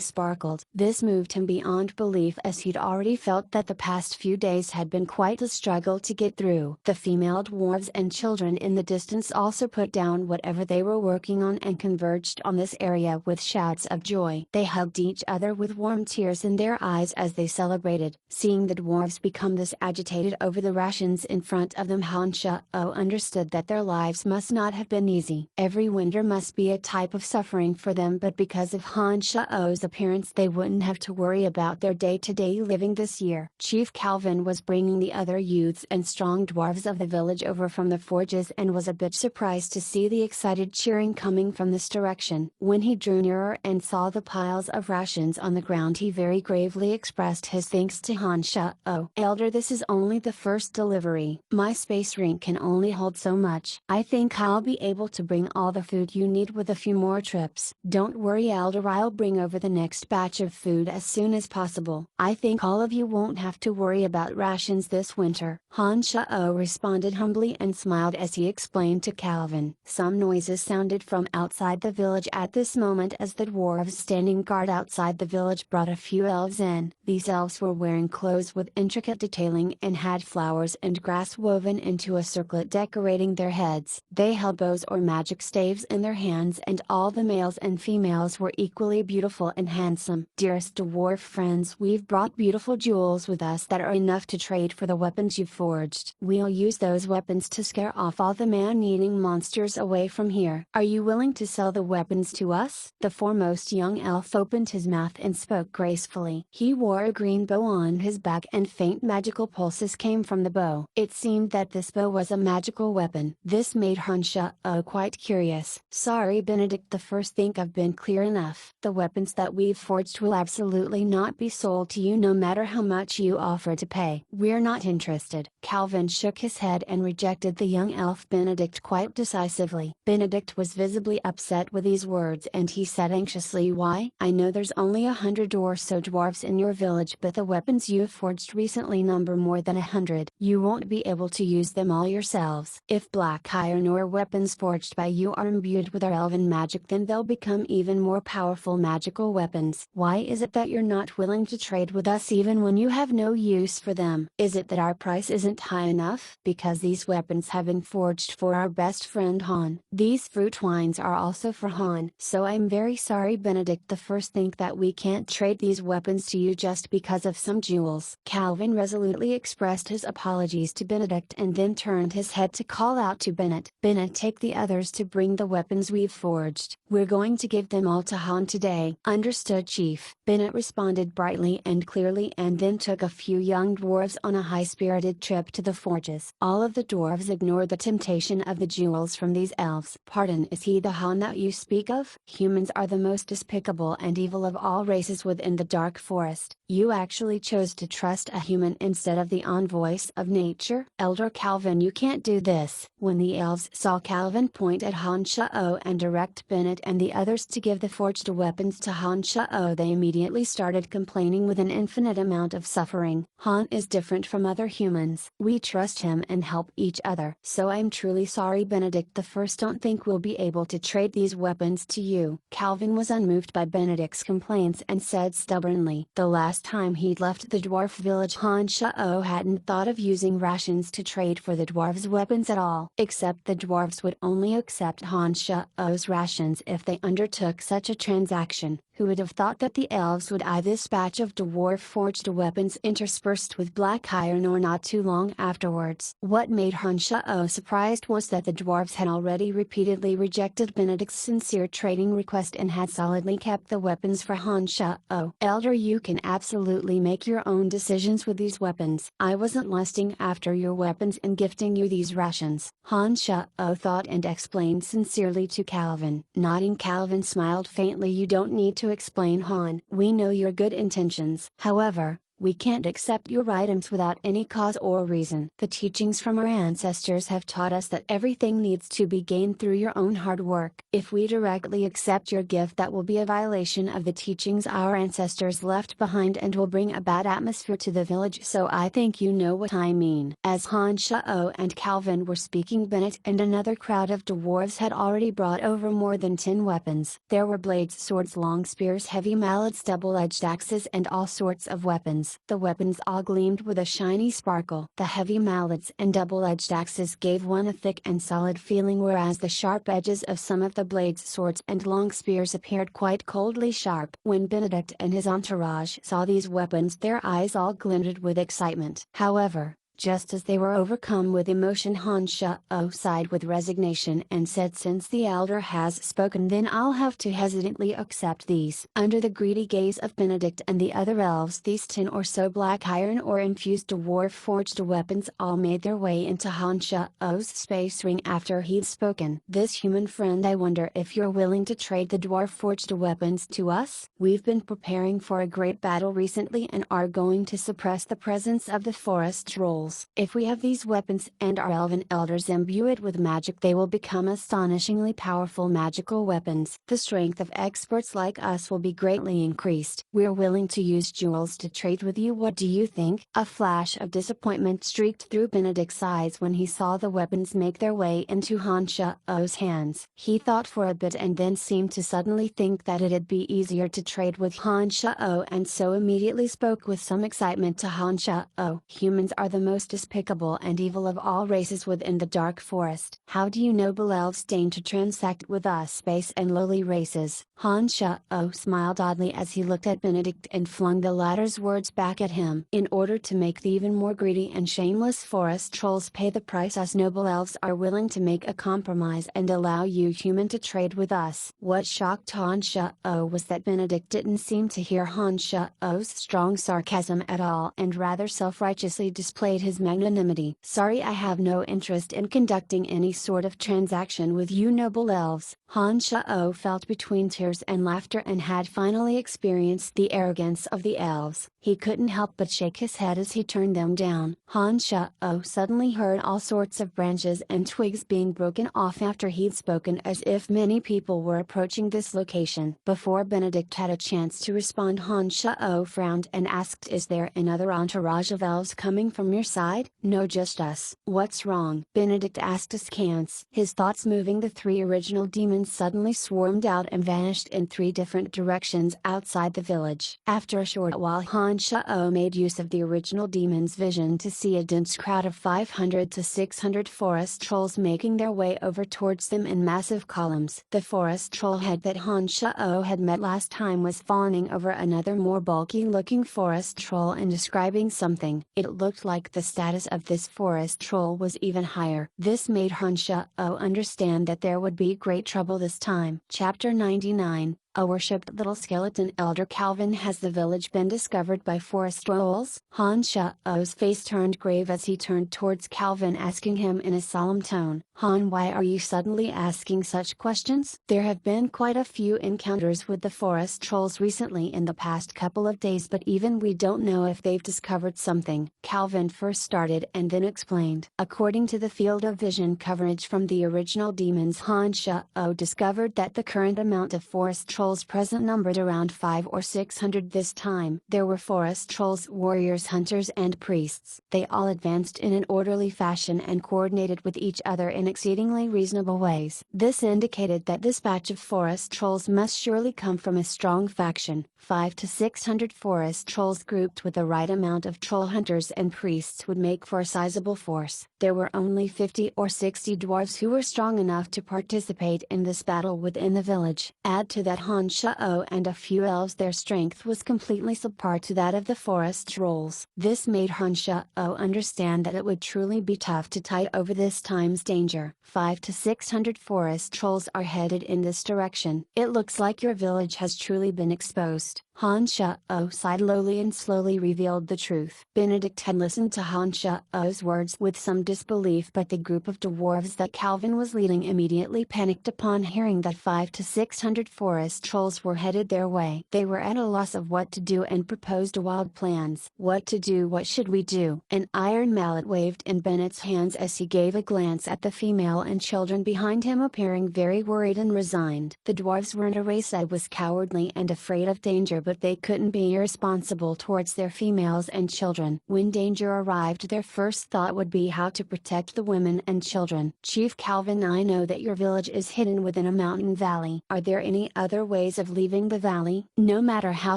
sparkled. This moved him beyond belief, as he'd already felt that the past few days had been quite a struggle to get through. The female dwarves and children in the distance also put down whatever they were working on and converged on this area with shouts of joy. They hugged each other with warm tears in their eyes as they celebrated. Seeing the dwarves become this agitated over the rations in front of them, Han Shao understood that their lives must not have been easy. Every winter must be a type of suffering for them, but because of Han Shao's appearance they wouldn't have to worry about their day-to-day living this year. Chief Calvin was bringing the other youths and strong dwarves of the village over from the forges and was a bit surprised to see the excited cheering coming from this direction. When he drew nearer and saw the piles of rations on the ground, he very gravely expressed his thanks to Han Shao. "Elder, this is only the first delivery. My space ring can only hold so much. I think I'll be able to bring all the food you need with a few more trips." "Don't worry, Elder, I'll bring over the next batch of food as soon as possible. I think all of you won't have to worry about rations this winter." Han Shao responded humbly and smiled as he explained to Calvin. Some noises sounded from outside the village at this moment as the dwarves standing guard outside the village brought a few elves in. These elves were wearing clothes with intricate detailing and had flowers and grass woven into a circlet decorating their heads. They held bows or magic staves in their hands, and all the males and females were equally beautiful and handsome. "Dearest dwarf friends, we've brought beautiful jewels with us that are enough to trade for the weapons you've forged. We'll use those weapons to scare off all the man-eating monsters away from here. Are you willing to sell the weapons to us?" The foremost young elf opened his mouth and spoke gracefully. He wore a green bow on his back and faint magical pulses came from the bow. It seemed that this bow was a magical weapon. This made Han Shao quite curious. "Sorry, Benedict, the first think I've been clear enough. The weapons that we've forged will absolutely not be sold to you no matter how much you offer to pay. We're not interested." Calvin shook his head and rejected the young elf Benedict quite decisively. Benedict was visibly upset with these words and he said anxiously, "Why? I know there's only 100 or so dwarves in your village, but the weapons you've forged recently number more than 100. You won't be able to use them all yourselves. If black iron or weapons forged by you are imbued with our elven magic, then they'll become even more powerful magical weapons. Why is it that you're not willing to trade with us even when you have no use for them? Is it that our price isn't high enough?" "Because these weapons have been forged for our best friend Han. These fruit wines are also for Han. So I'm very sorry, Benedict the First, think that we can't trade these weapons to you just because of some jewels." Calvin resolutely expressed his apologies to Benedict and then turned his head to call out to Bennett. "Bennett, take the others to bring the weapons we've forged. We're going to give them all to Han today." "Understood, Chief." Bennett responded brightly and clearly and then took a few young dwarves on a high-spirited trip to the forges. All of the dwarves ignored the temptation of the jewels from these elves. "Pardon," as he he the Han that you speak of? Humans are the most despicable and evil of all races within the dark forest. You actually chose to trust a human instead of the voice of nature? Elder Calvin, you can't do this. When the elves saw Calvin point at Han Shao and direct Bennett and the others to give the forged weapons to Han Shao, they immediately started complaining with an infinite amount of suffering. Han is different from other humans. We trust him and help each other. So I'm truly sorry, Benedict the First. Don't think we'll be able to trade these weapons to you. Calvin was unmoved by Benedict's complaints and said stubbornly, the last time he'd left the dwarf village, Han Shao hadn't thought of using rations to trade for the dwarves' weapons at all. Except the dwarves would only accept Han Shao's rations if they undertook such a transaction. Who would have thought that the elves would eye this batch of dwarf forged weapons interspersed with black iron or not too long afterwards? What made Han Shao surprised was that the dwarves had already repeatedly rejected Benedict's sincere trading request and had solidly kept the weapons for Han Shao. Elder, you can absolutely make your own decisions with these weapons. I wasn't lusting after your weapons and gifting you these rations. Han Shao thought and explained sincerely to Calvin. Nodding, Calvin smiled faintly. You don't need to explain, Han. We know your good intentions. However, we can't accept your items without any cause or reason. The teachings from our ancestors have taught us that everything needs to be gained through your own hard work. If we directly accept your gift, that will be a violation of the teachings our ancestors left behind and will bring a bad atmosphere to the village. So I think you know what I mean. As Han Shao and Calvin were speaking, Bennett and another crowd of dwarves had already brought over more than 10 weapons. There were blades, swords, long spears, heavy mallets, double-edged axes, and all sorts of weapons. The weapons all gleamed with a shiny sparkle. The heavy mallets and double-edged axes gave one a thick and solid feeling, whereas the sharp edges of some of the blades, swords, and long spears appeared quite coldly sharp. When Benedict and his entourage saw these weapons, their eyes all glinted with excitement. However, just as they were overcome with emotion, Han Shao sighed with resignation and said, since the elder has spoken, then I'll have to hesitantly accept these. Under the greedy gaze of Benedict and the other elves, these 10 or so black iron or infused dwarf forged weapons all made their way into Han Shao's space ring after he'd spoken. This human friend, I wonder if you're willing to trade the dwarf forged weapons to us? We've been preparing for a great battle recently and are going to suppress the presence of the forest trolls. If we have these weapons and our elven elders imbue it with magic, they will become astonishingly powerful magical weapons. The strength of experts like us will be greatly increased. We're willing to use jewels to trade with you. What do you think? A flash of disappointment streaked through Benedict's eyes when he saw the weapons make their way into Han Shao's hands. He thought for a bit and then seemed to suddenly think that it'd be easier to trade with Han Shao, and so immediately spoke with some excitement to Han Shao. Humans are the most despicable and evil of all races within the dark forest. How do you noble elves deign to transact with us base and lowly races? Han Shao smiled oddly as he looked at Benedict and flung the latter's words back at him. In order to make the even more greedy and shameless forest trolls pay the price, us noble elves are willing to make a compromise and allow you human to trade with us. What shocked Han Shao was that Benedict didn't seem to hear Han Shao's strong sarcasm at all and rather self-righteously displayed his magnanimity. Sorry, I have no interest in conducting any sort of transaction with you noble elves. Han Shao felt between tears and laughter and had finally experienced the arrogance of the elves. He couldn't help but shake his head as he turned them down. Han Shao suddenly heard all sorts of branches and twigs being broken off after he'd spoken, as if many people were approaching this location. Before Benedict had a chance to respond, Han Shao frowned and asked, is there another entourage of elves coming from your side? No, just us. What's wrong? Benedict asked askance. His thoughts moving, the 3 original demons suddenly swarmed out and vanished in 3 different directions outside the village. After a short while, Han Shao made use of the original demon's vision to see a dense crowd of 500 to 600 forest trolls making their way over towards them in massive columns. The forest troll head that Han Shao had met last time was fawning over another more bulky looking forest troll and describing something. It looked like the status of this forest troll was even higher. This made Han Shao understand that there would be great trouble this time. Chapter 99. A worshipped little skeleton. Elder Calvin, has the village been discovered by forest trolls? Han Shao's face turned grave as he turned towards Calvin, asking him in a solemn tone. Han, why are you suddenly asking such questions? There have been quite a few encounters with the forest trolls recently in the past couple of days, but even we don't know if they've discovered something. Calvin first started and then explained. According to the field of vision coverage from the original Demons, Han Shao discovered that the current amount of forest trolls present numbered around 500 or 600 this time. There were forest trolls, warriors, hunters and priests. They all advanced in an orderly fashion and coordinated with each other in exceedingly reasonable ways. This indicated that this batch of forest trolls must surely come from a strong faction. 500 to 600 forest trolls grouped with the right amount of troll hunters and priests would make for a sizable force. There were only 50 or 60 dwarves who were strong enough to participate in this battle within the village. Add to that Han Shao and a few elves, their strength was completely subpar to that of the forest trolls. This made Han Shao understand that it would truly be tough to tide over this time's danger. 500 to 600 forest trolls are headed in this direction. It looks like your village has truly been exposed. Han Shao sighed lowly and slowly revealed the truth. Benedict had listened to Han Shao's words with some disbelief, but the group of dwarves that Calvin was leading immediately panicked upon hearing that 500 to 600 forest trolls were headed their way. They were at a loss of what to do and proposed wild plans. What to do? What should we do? An iron mallet waved in Bennett's hands as he gave a glance at the female and children behind him, appearing very worried and resigned. The dwarves weren't a race that was cowardly and afraid of danger, but they couldn't be irresponsible towards their females and children. When danger arrived, their first thought would be how to protect the women and children. Chief Calvin, I know that your village is hidden within a mountain valley. Are there any other ways of leaving the valley? No matter how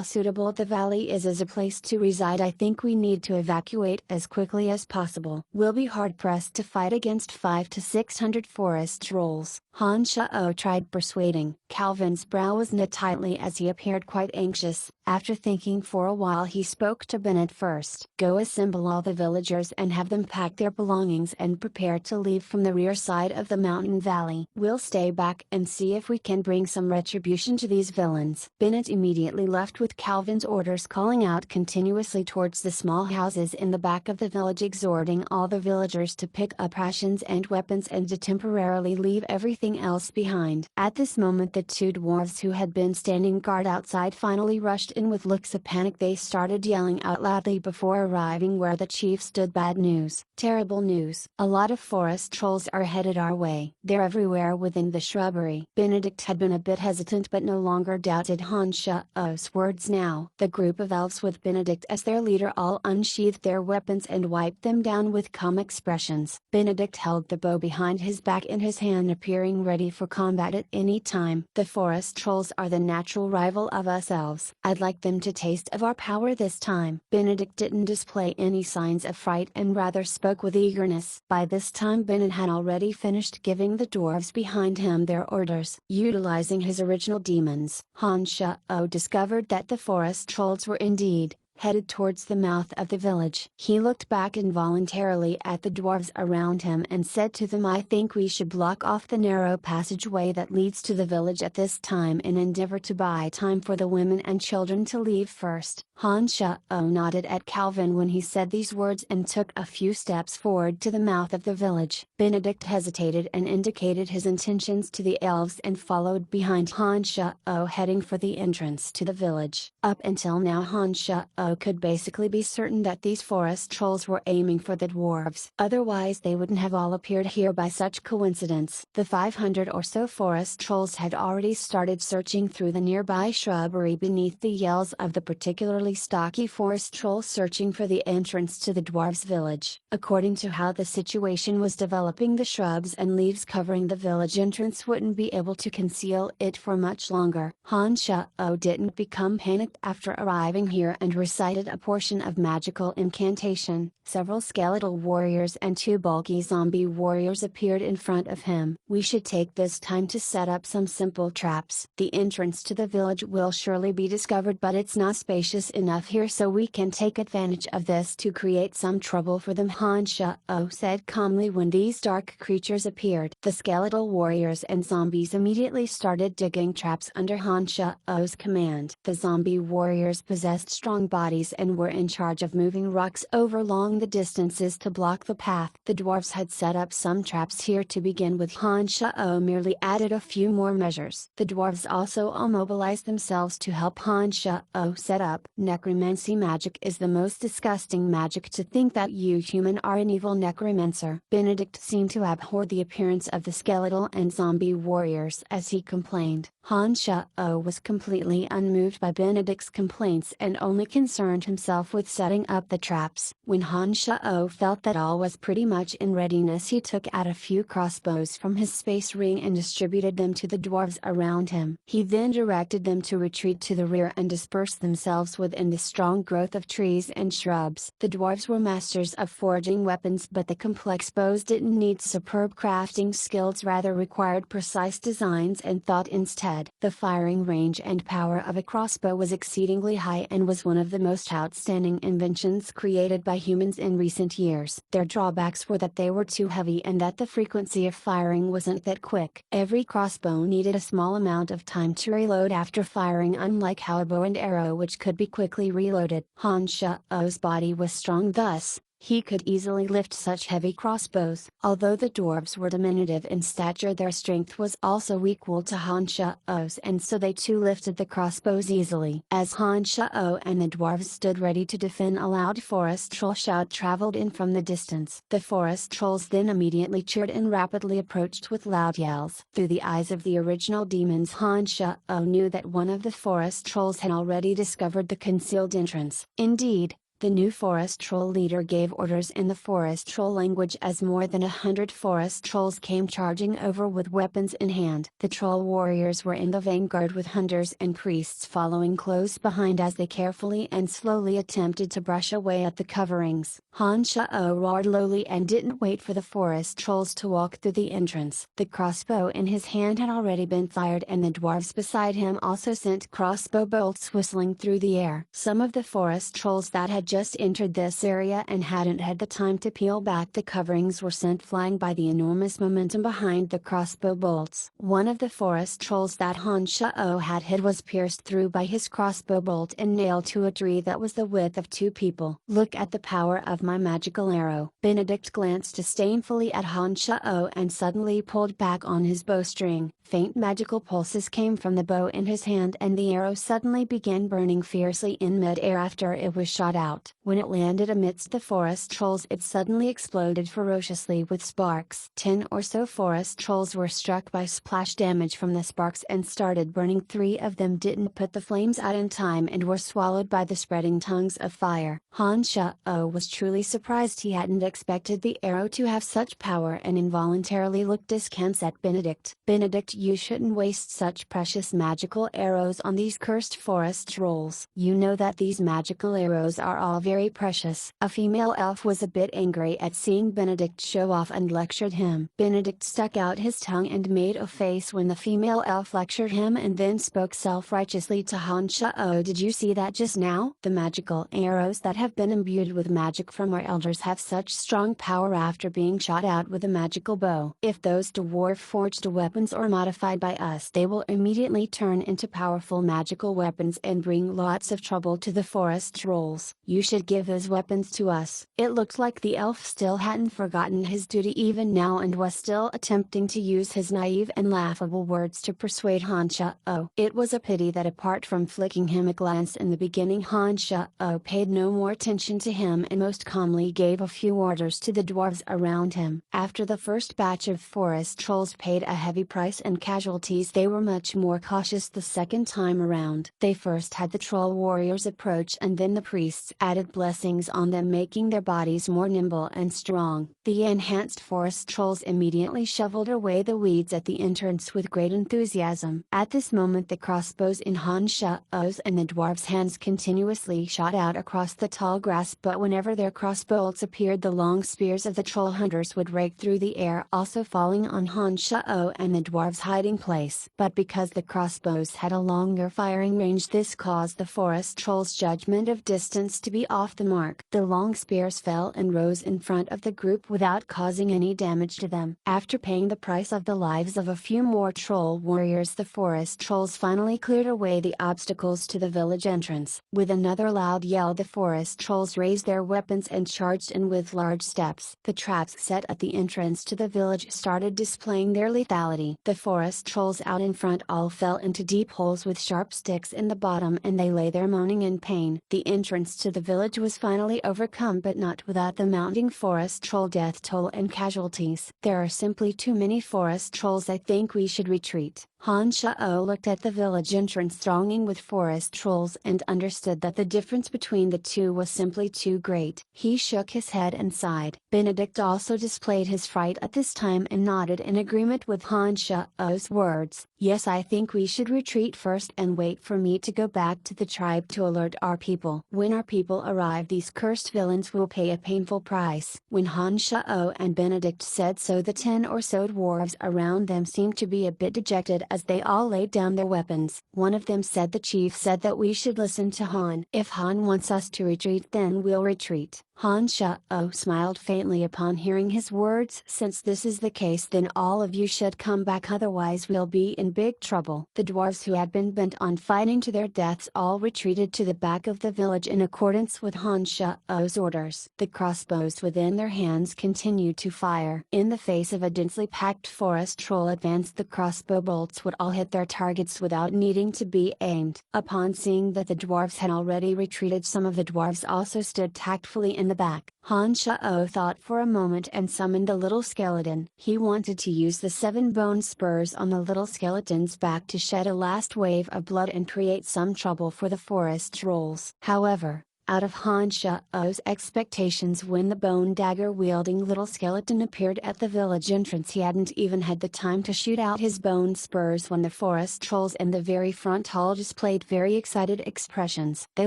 suitable the valley is as a place to reside, I think we need to evacuate as quickly as possible. We'll be hard pressed to fight against 500 to 600 forest trolls. Han Shao tried persuading. Calvin's brow was knit tightly as he appeared quite anxious. After thinking for a while, he spoke to Bennett first. Go assemble all the villagers and have them pack their belongings and prepare to leave from the rear side of the mountain valley. We'll stay back and see if we can bring some retribution to these villains. Bennett immediately left with Calvin's orders, calling out continuously towards the small houses in the back of the village, exhorting all the villagers to pick up rations and weapons and to temporarily leave everything else behind. At this moment, the two dwarves who had been standing guard outside finally rushed in with looks of panic. They started yelling out loudly before arriving where the chief stood. Bad news, terrible news. A lot of forest trolls are headed our way. They're everywhere within the shrubbery. Benedict had been a bit hesitant but no longer doubted Han Shao's words now. The group of elves with Benedict as their leader all unsheathed their weapons and wiped them down with calm expressions. Benedict held the bow behind his back in his hand, appearing ready for combat at any time. The forest trolls are the natural rival of us elves. I'd like them to taste of our power this time. Benedict didn't display any signs of fright and rather spoke with eagerness. By this time Bennett had already finished giving the dwarves behind him their orders. Utilizing his original demons, Han Shao discovered that the forest trolls were indeed headed towards the mouth of the village. He looked back involuntarily at the dwarves around him and said to them, I think we should block off the narrow passageway that leads to the village at this time and endeavor to buy time for the women and children to leave first. Han Shao nodded at Calvin when he said these words and took a few steps forward to the mouth of the village. Benedict hesitated and indicated his intentions to the elves and followed behind Han Shao, heading for the entrance to the village. Up until now, Han Shao could basically be certain that these forest trolls were aiming for the dwarves. Otherwise they wouldn't have all appeared here by such coincidence. The 500 or so forest trolls had already started searching through the nearby shrubbery beneath the yells of the particularly stocky forest troll searching for the entrance to the dwarves' village. According to how the situation was developing, the shrubs and leaves covering the village entrance wouldn't be able to conceal it for much longer. Han Shao didn't become panicked after arriving here and recited a portion of magical incantation. Several skeletal warriors and two bulky zombie warriors appeared in front of him. We should take this time to set up some simple traps. The entrance to the village will surely be discovered, but it's not spacious enough here, so we can take advantage of this to create some trouble for them, Han Shao said calmly when these dark creatures appeared. The skeletal warriors and zombies immediately started digging traps under Han Shao's command. The zombie warriors possessed strong bodies bodies and were in charge of moving rocks over long the distances to block the path. The dwarves had set up some traps here to begin with. Han Shao merely added a few more measures. The dwarves also immobilized themselves to help Han Shao set up. Necromancy magic is the most disgusting magic. To think that you human are an evil necromancer. Benedict seemed to abhor the appearance of the skeletal and zombie warriors as he complained. Han Shao was completely unmoved by Benedict's complaints and only concerned himself with setting up the traps. When Han Shao felt that all was pretty much in readiness, he took out a few crossbows from his space ring and distributed them to the dwarves around him. He then directed them to retreat to the rear and disperse themselves within the strong growth of trees and shrubs. The dwarves were masters of forging weapons, but the complex bows didn't need superb crafting skills, rather required precise designs and thought instead. The firing range and power of a crossbow was exceedingly high and was one of the most outstanding inventions created by humans in recent years. Their drawbacks were that they were too heavy and that the frequency of firing wasn't that quick. Every crossbow needed a small amount of time to reload after firing, unlike how a bow and arrow which could be quickly reloaded. Han Shao's body was strong, thus he could easily lift such heavy crossbows. Although the dwarves were diminutive in stature, their strength was also equal to Han Shao's, and so they too lifted the crossbows easily. As Han Shao and the dwarves stood ready to defend, a loud forest troll shout traveled in from the distance. The forest trolls then immediately cheered and rapidly approached with loud yells. Through the eyes of the original demons, Han Shao knew that one of the forest trolls had already discovered the concealed entrance. Indeed, the new forest troll leader gave orders in the forest troll language as more than 100 forest trolls came charging over with weapons in hand. The troll warriors were in the vanguard, with hunters and priests following close behind as they carefully and slowly attempted to brush away at the coverings. Han Shao roared lowly and didn't wait for the forest trolls to walk through the entrance. The crossbow in his hand had already been fired, and the dwarves beside him also sent crossbow bolts whistling through the air. Some of the forest trolls that had just entered this area and hadn't had the time to peel back the coverings were sent flying by the enormous momentum behind the crossbow bolts. One of the forest trolls that Han Shao had hit was pierced through by his crossbow bolt and nailed to a tree that was the width of 2 people. "Look at the power of my magical arrow." Benedict glanced disdainfully at Han Shao and suddenly pulled back on his bowstring. Faint magical pulses came from the bow in his hand, and the arrow suddenly began burning fiercely in mid-air after it was shot out. When it landed amidst the forest trolls, it suddenly exploded ferociously with sparks. 10 or so forest trolls were struck by splash damage from the sparks and started burning. 3 of them didn't put the flames out in time and were swallowed by the spreading tongues of fire. Han Shao was truly surprised. He hadn't expected the arrow to have such power and involuntarily looked askance at Benedict. "Benedict, you shouldn't waste such precious magical arrows on these cursed forest trolls. You know that these magical arrows are all very precious." A female elf was a bit angry at seeing Benedict show off and lectured him. Benedict stuck out his tongue and made a face when the female elf lectured him, and then spoke self-righteously to Han Shao. "Did you see that just now? The magical arrows that have been imbued with magic from our elders have such strong power after being shot out with a magical bow. If those dwarf forged weapons are modified by us, they will immediately turn into powerful magical weapons and bring lots of trouble to the forest trolls. You should give those weapons to us." It looked like the elf still hadn't forgotten his duty even now and was still attempting to use his naive and laughable words to persuade Han Shao. It was a pity that apart from flicking him a glance in the beginning, Han Shao paid no more attention to him and most calmly gave a few orders to the dwarves around him. After the first batch of forest trolls paid a heavy price and casualties, they were much more cautious the second time around. They first had the troll warriors approach, and then the priests added blessings on them, making their bodies more nimble and strong. The enhanced forest trolls immediately shoveled away the weeds at the entrance with great enthusiasm. At this moment the crossbows in Han Shao's and the dwarves' hands continuously shot out across the tall grass, but whenever their crossbolts appeared, the long spears of the troll hunters would rake through the air, also falling on Han Shao and the dwarves' hiding place. But because the crossbows had a longer firing range, this caused the forest trolls' judgment of distance to be off the mark. The long spears fell and rose in front of the group without causing any damage to them. After paying the price of the lives of a few more troll warriors, the forest trolls finally cleared away the obstacles to the village entrance. With another loud yell, the forest trolls raised their weapons and charged in with large steps. The traps set at the entrance to the village started displaying their lethality. The forest trolls out in front all fell into deep holes with sharp sticks in the bottom, and they lay there moaning in pain. The entrance to the village was finally overcome, but not without the mounting forest troll death toll and casualties. There are simply too many forest trolls. I think we should retreat. Han Shao looked at the village entrance thronging with forest trolls and understood that the difference between the two was simply too great. He shook his head and sighed. Benedict also displayed his fright at this time and nodded in agreement with Han Shao's words. Yes, I think we should retreat first and wait for me to go back to the tribe to alert our people. When our people arrive, these cursed villains will pay a painful price. When Han Shao and Benedict said so, the 10 or so dwarves around them seemed to be a bit dejected as they all laid down their weapons. One of them said, "The chief said that we should listen to Han. If Han wants us to retreat, then we'll retreat." Han Shao smiled faintly upon hearing his words. "Since this is the case, then all of you should come back, otherwise we'll be in big trouble." The dwarves, who had been bent on fighting to their deaths, all retreated to the back of the village in accordance with Han Shao's orders. The crossbows within their hands continued to fire. In the face of a densely packed forest troll advance, the crossbow bolts would all hit their targets without needing to be aimed. Upon seeing that the dwarves had already retreated, some of the dwarves also stood tactfully in the back. Han Shao thought for a moment and summoned the little skeleton. He wanted to use the 7 bone spurs on the little skeleton's back to shed a last wave of blood and create some trouble for the forest trolls. However, out of Han Shao's expectations, when the bone dagger wielding little skeleton appeared at the village entrance, he hadn't even had the time to shoot out his bone spurs when the forest trolls in the very front all displayed very excited expressions. They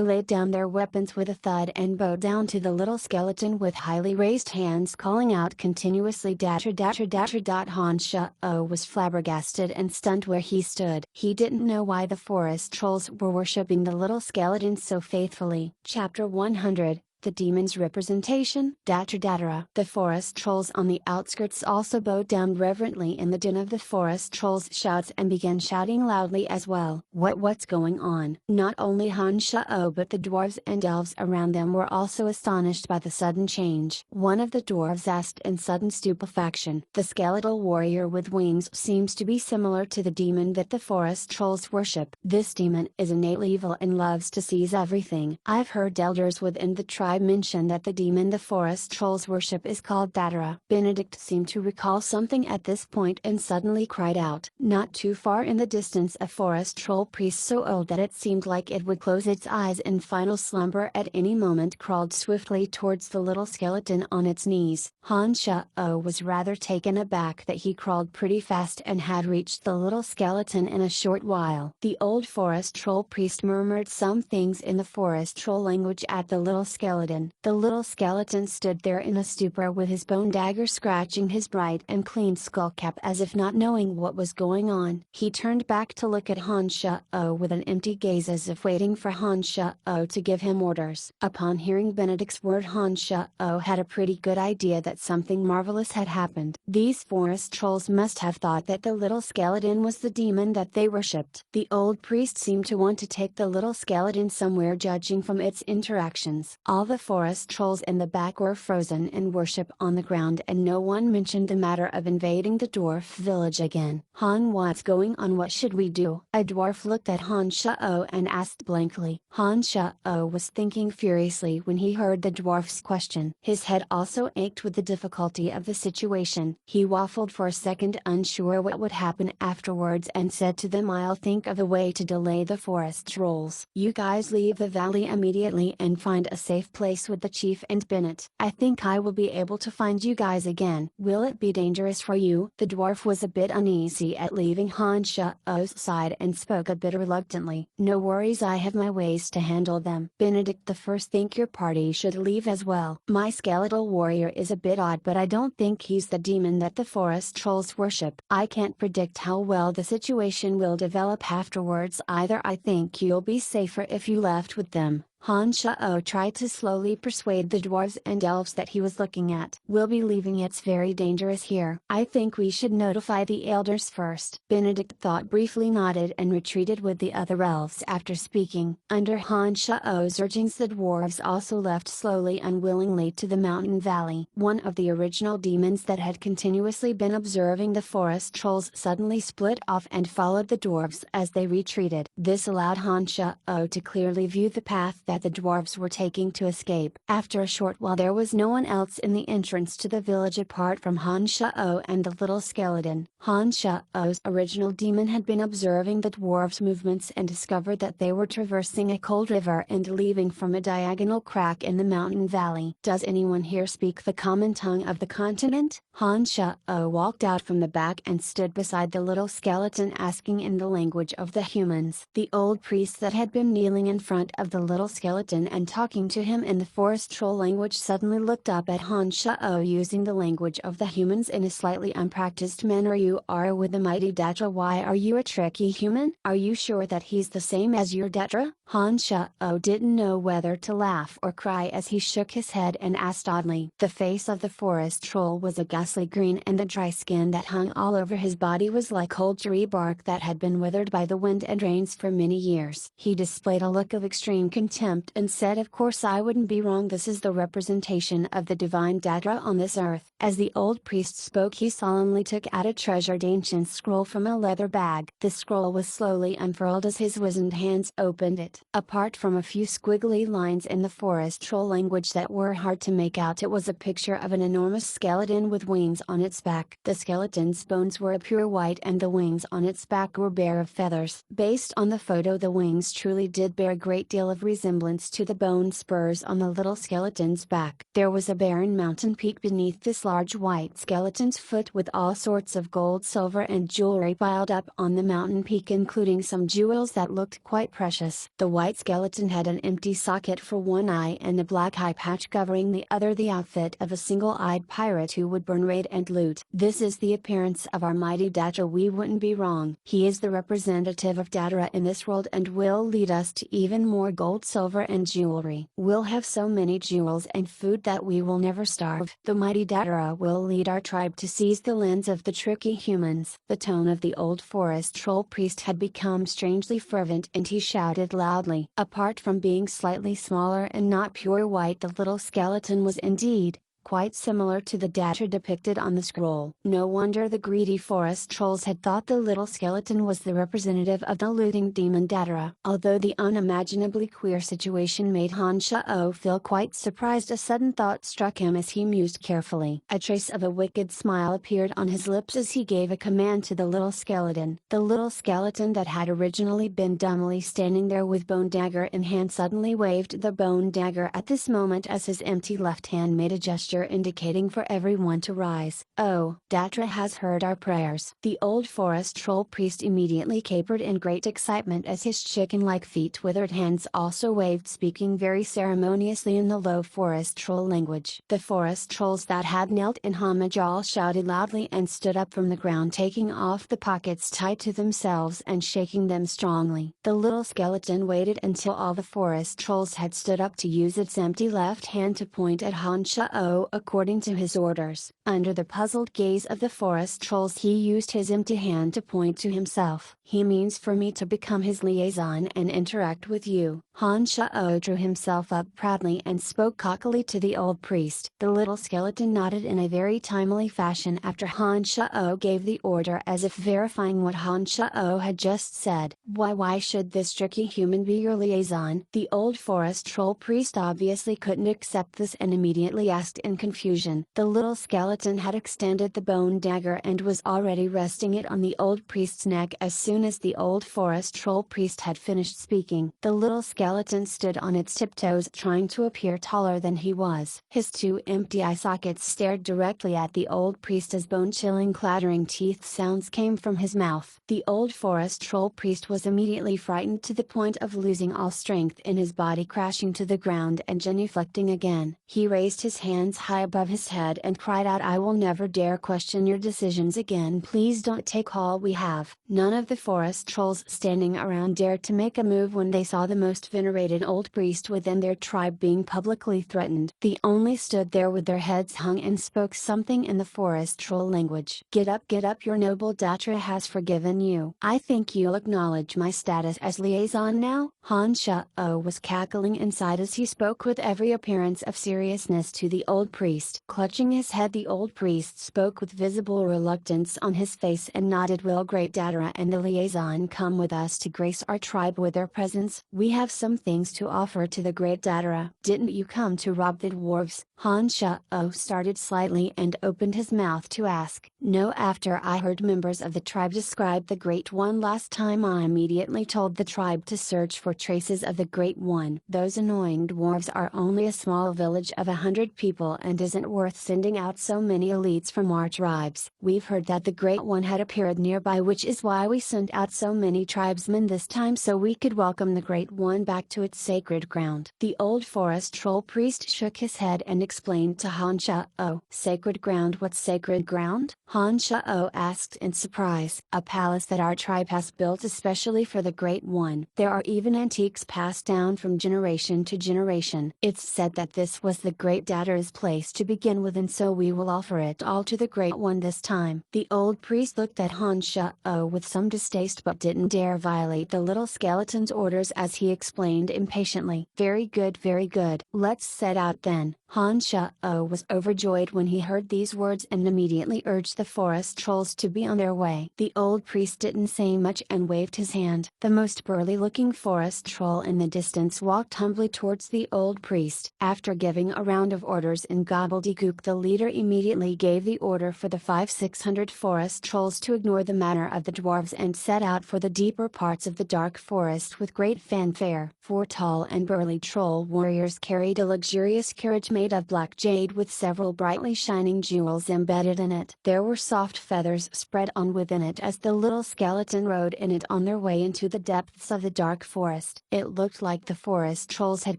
laid down their weapons with a thud and bowed down to the little skeleton with highly raised hands, calling out continuously, "Datter, datter, datter." Han Shao was flabbergasted and stunned where he stood. He didn't know why the forest trolls were worshipping the little skeleton so faithfully. Chapter 100, The Demon's Representation. Datter dattera. The forest trolls on the outskirts also bowed down reverently in the din of the forest trolls' shouts and began shouting loudly as well. What's going on? Not only Han Shao but the dwarves and elves around them were also astonished by the sudden change. One of the dwarves asked in sudden stupefaction. "The skeletal warrior with wings seems to be similar to the demon that the forest trolls worship. This demon is innately evil and loves to seize everything. I've heard elders within the tribe mention that the demon the forest trolls worship is called Dattera." Benedict seemed to recall something at this point and suddenly cried out. Not too far in the distance, a forest troll priest so old that it seemed like it would close its eyes in final slumber at any moment crawled swiftly towards the little skeleton on its knees. Han Shao was rather taken aback that he crawled pretty fast and had reached the little skeleton in a short while. The old forest troll priest murmured some things in the forest troll language at the little skeleton. The little skeleton stood there in a stupor with his bone dagger scratching his bright and clean skullcap as if not knowing what was going on. He turned back to look at Han Shao with an empty gaze as if waiting for Han Shao to give him orders. Upon hearing Benedict's word, Han Shao had a pretty good idea that something marvelous had happened. These forest trolls must have thought that the little skeleton was the demon that they worshipped. The old priest seemed to want to take the little skeleton somewhere, judging from its interactions. All the forest trolls in the back were frozen in worship on the ground, and no one mentioned the matter of invading the dwarf village again. "Han, what's going on? What should we do?" A dwarf looked at Han Shao and asked blankly. Han Shao was thinking furiously when he heard the dwarf's question. His head also ached with the difficulty of the situation. He waffled for a second, unsure what would happen afterwards, and said to them, "I'll think of a way to delay the forest trolls. You guys leave the valley immediately and find a safe place with the chief and Bennett. I think I will be able to find you guys again." "Will it be dangerous for you?" The dwarf was a bit uneasy at leaving Han Shao's side and spoke a bit reluctantly. "No worries, I have my ways to handle them." Benedict the First, think your party should leave as well. "My skeletal warrior is a bit odd, but I don't think he's the demon that the forest trolls worship. I can't predict how well the situation will develop afterwards either. I think you'll be safer if you left with them." Han Shao tried to slowly persuade the dwarves and elves that he was looking at. "We'll be leaving, it's very dangerous here. I think we should notify the elders first." Benedict thought, briefly nodded and retreated with the other elves after speaking. Under Han Shao's urgings, the dwarves also left slowly, unwillingly, to the mountain valley. One of the original demons that had continuously been observing the forest trolls suddenly split off and followed the dwarves as they retreated. This allowed Han Shao to clearly view the path that the dwarves were taking to escape. After a short while, there was no one else in the entrance to the village apart from Han Shao and the little skeleton. Han Shao's original demon had been observing the dwarves' movements and discovered that they were traversing a cold river and leaving from a diagonal crack in the mountain valley. "Does anyone here speak the common tongue of the continent?" Han Shao walked out from the back and stood beside the little skeleton, asking in the language of the humans. The old priest that had been kneeling in front of the little skeleton and talking to him in the forest troll language suddenly looked up at Han Shao using the language of the humans in a slightly unpracticed manner. "You are with the mighty Datra. Why are you a tricky human? Are you sure that he's the same as your Datra?" Han Shao didn't know whether to laugh or cry as he shook his head and asked oddly. The face of the forest troll was a ghastly green, and the dry skin that hung all over his body was like old tree bark that had been withered by the wind and rains for many years. He displayed a look of extreme contempt and said, "Of course I wouldn't be wrong. This is the representation of the divine Datra on this earth." As the old priest spoke, he solemnly took out a treasured ancient scroll from a leather bag. The scroll was slowly unfurled as his wizened hands opened it. Apart from a few squiggly lines in the forest troll language that were hard to make out, it was a picture of an enormous skeleton with wings on its back. The skeleton's bones were a pure white and the wings on its back were bare of feathers. Based on the photo, the wings truly did bear a great deal of resemblance to the bone spurs on the little skeleton's back. There was a barren mountain peak beneath this large white skeleton's foot, with all sorts of gold, silver and jewelry piled up on the mountain peak, including some jewels that looked quite precious. The white skeleton had an empty socket for one eye and a black eye patch covering the other, the outfit of a single-eyed pirate who would burn, raid and loot. "This is the appearance of our mighty Datra. We wouldn't be wrong. He is the representative of Datra in this world and will lead us to even more gold, silver and jewelry. We'll have so many jewels and food that we will never starve. The mighty Datra will lead our tribe to seize the lands of the tricky humans." The tone of the old forest troll priest had become strangely fervent and he shouted loudly. Apart from being slightly smaller and not pure white, the little skeleton was indeed quite similar to the Datra depicted on the scroll. No wonder the greedy forest trolls had thought the little skeleton was the representative of the looting demon Datra. Although the unimaginably queer situation made Han Shao feel quite surprised, a sudden thought struck him as he mused carefully. A trace of a wicked smile appeared on his lips as he gave a command to the little skeleton. The little skeleton that had originally been dumbly standing there with bone dagger in hand suddenly waved the bone dagger at this moment as his empty left hand made a gesture indicating for everyone to rise. "Oh, Datra has heard our prayers." The old forest troll priest immediately capered in great excitement as his chicken-like feet, withered hands also waved, speaking very ceremoniously in the low forest troll language. The forest trolls that had knelt in homage all shouted loudly and stood up from the ground, taking off the pockets tied to themselves and shaking them strongly. The little skeleton waited until all the forest trolls had stood up to use its empty left hand to point at Han Shao according to his orders. Under the puzzled gaze of the forest trolls, he used his empty hand to point to himself. "He means for me to become his liaison and interact with you." Han Shao drew himself up proudly and spoke cockily to the old priest. The little skeleton nodded in a very timely fashion after Han Shao gave the order, as if verifying what Han Shao had just said. Why should this tricky human be your liaison?" The old forest troll priest obviously couldn't accept this and immediately asked in confusion. The little skeleton had extended the bone dagger and was already resting it on the old priest's neck. As soon as the old forest troll priest had finished speaking, the little skeleton stood on its tiptoes, trying to appear taller than he was. His two empty eye sockets stared directly at the old priest as bone-chilling clattering teeth sounds came from his mouth. The old forest troll priest was immediately frightened to the point of losing all strength in his body, crashing to the ground and genuflecting again. He raised his hands high above his head and cried out, "I will never dare question your decisions again. Please don't take all we have." None of the forest trolls standing around dared to make a move when they saw the most venerated old priest within their tribe being publicly threatened. They only stood there with their heads hung and spoke something in the forest troll language. Get up, your noble Datra has forgiven you. I think you'll acknowledge my status as liaison now?" Han Sha-o was cackling inside as he spoke with every appearance of seriousness to the old priest. Clutching his head, the old priest spoke with visible reluctance on his face and nodded. "Will great Datra and the liaison come with us to grace our tribe with their presence? We have some things to offer to the great Datra." "Didn't you come to rob the dwarves?" Han Sha-o started slightly and opened his mouth to ask. "No, after I heard members of the tribe describe the Great One last time, I immediately told the tribe to search for traces of the Great One. Those annoying dwarves are only a small village of 100 people and isn't worth sending out so many elites from our tribes. We've heard that the Great One had appeared nearby, which is why we sent out so many tribesmen this time, so we could welcome the Great One back to its sacred ground." The old forest troll priest shook his head and explained to Han Sha-o. "Sacred ground? What's sacred ground?" Han Sha-o asked in surprise. "A palace that our tribe has built especially for the Great One. There are even antiques passed down from generation to generation. It's said that this was the Great Datra's place to begin with, and so we will offer it all to the Great One this time." The old priest looked at Han Sha-o with some distaste but didn't dare violate the little skeleton's orders as he explained impatiently. Very good, very good. Let's set out then." Han Sha-o was overjoyed when he heard these words and immediately urged the forest trolls to be on their way. The old priest didn't say much and waved his hand. The most burly looking forest troll in the distance walked humbly towards the old priest. After giving a round of orders in gobbledygook, the leader immediately gave the order for the 500-600 forest trolls to ignore the manner of the dwarves and set out for the deeper parts of the dark forest with great fanfare. 4 tall and burly troll warriors carried a luxurious carriage made of black jade with several brightly shining jewels embedded in it. There were soft feathers spread on within it as the little skeleton rode in it on their way into the depths of the dark forest. It looked like the forest trolls had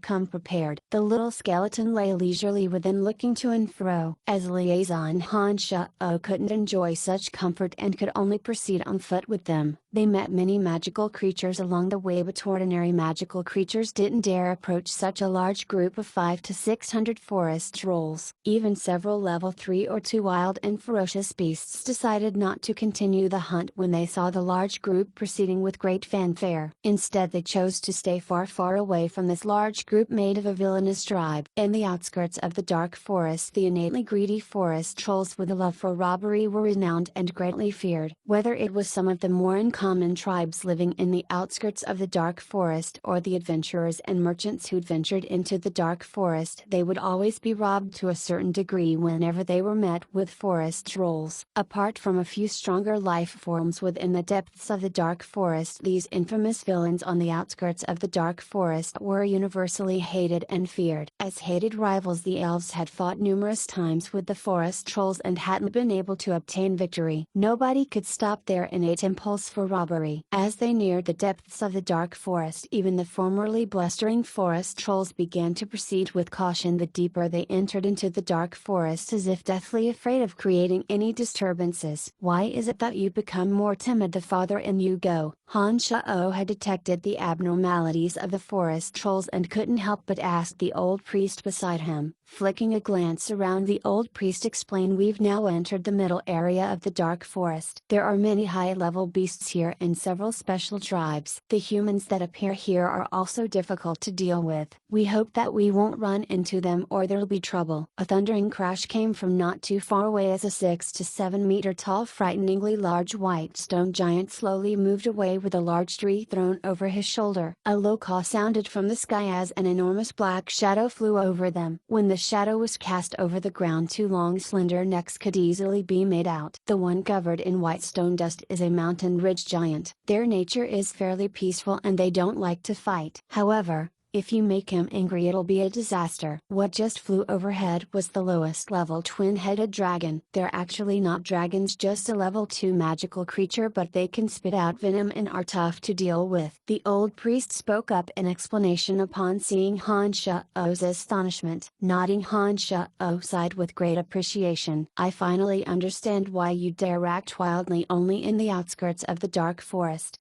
come prepared. The little skeleton lay leisurely within, looking to and fro. As liaison, Han Sha-o couldn't enjoy such comfort and could only proceed on foot with them. They met many magical creatures along the way, but ordinary magical creatures didn't dare approach such a large group of 500 to 600 forest trolls. Even several level 3 or 2 wild and ferocious beasts decided not to continue the hunt when they saw the large group proceeding with great fanfare. Instead, they chose to stay far, far away from this large group made of a villainous tribe. In the outskirts of the dark forest, the innately greedy forest trolls with a love for robbery were renowned and greatly feared. Whether it was some of the more uncommon tribes living in the outskirts of the dark forest or the adventurers and merchants who'd ventured into the dark forest, they would always be robbed to a certain degree whenever they were met with forest trolls. Apart from a few stronger life forms within the depths of the dark forest, these infamous villains on the outskirts of the dark forest were universally hated and feared. As hated rivals, the elves had fought numerous times with the forest trolls and hadn't been able to obtain victory. Nobody could stop their innate impulse for robbery. As they neared the depths of the dark forest, even the formerly blustering forest trolls began to proceed with caution the deeper they entered into the dark forest, as if deathly afraid of creating any disturbances. "Why is it that you become more timid the farther in you go?" Han Sha-o had detected the abnormalities of the forest trolls and couldn't help but ask the old priest beside him. Flicking a glance around, the old priest explained, "We've now entered the middle area of the dark forest. There are many high-level beasts here and several special tribes. The humans that appear here are also difficult to deal with. We hope that we won't run into them or there'll be trouble." A thundering crash came from not too far away as a 6 to 7 meter tall, frighteningly large white stone giant slowly moved away with a large tree thrown over his shoulder. A low caw sounded from the sky as an enormous black shadow flew over them. When the shadow was cast over the ground, 2 long slender necks could easily be made out. The one covered in white stone dust is a mountain ridge giant. Their nature is fairly peaceful and they don't like to fight. However, If you make him angry it'll be a disaster. What just flew overhead was the lowest level twin-headed dragon. They're actually not dragons, just a level 2 magical creature, but they can spit out venom and are tough to deal with. The old priest spoke up in explanation upon seeing Han Sha-O's astonishment. Nodding, Han Sha-O sighed with great appreciation. I finally understand why you dare act wildly only in the outskirts of the dark forest.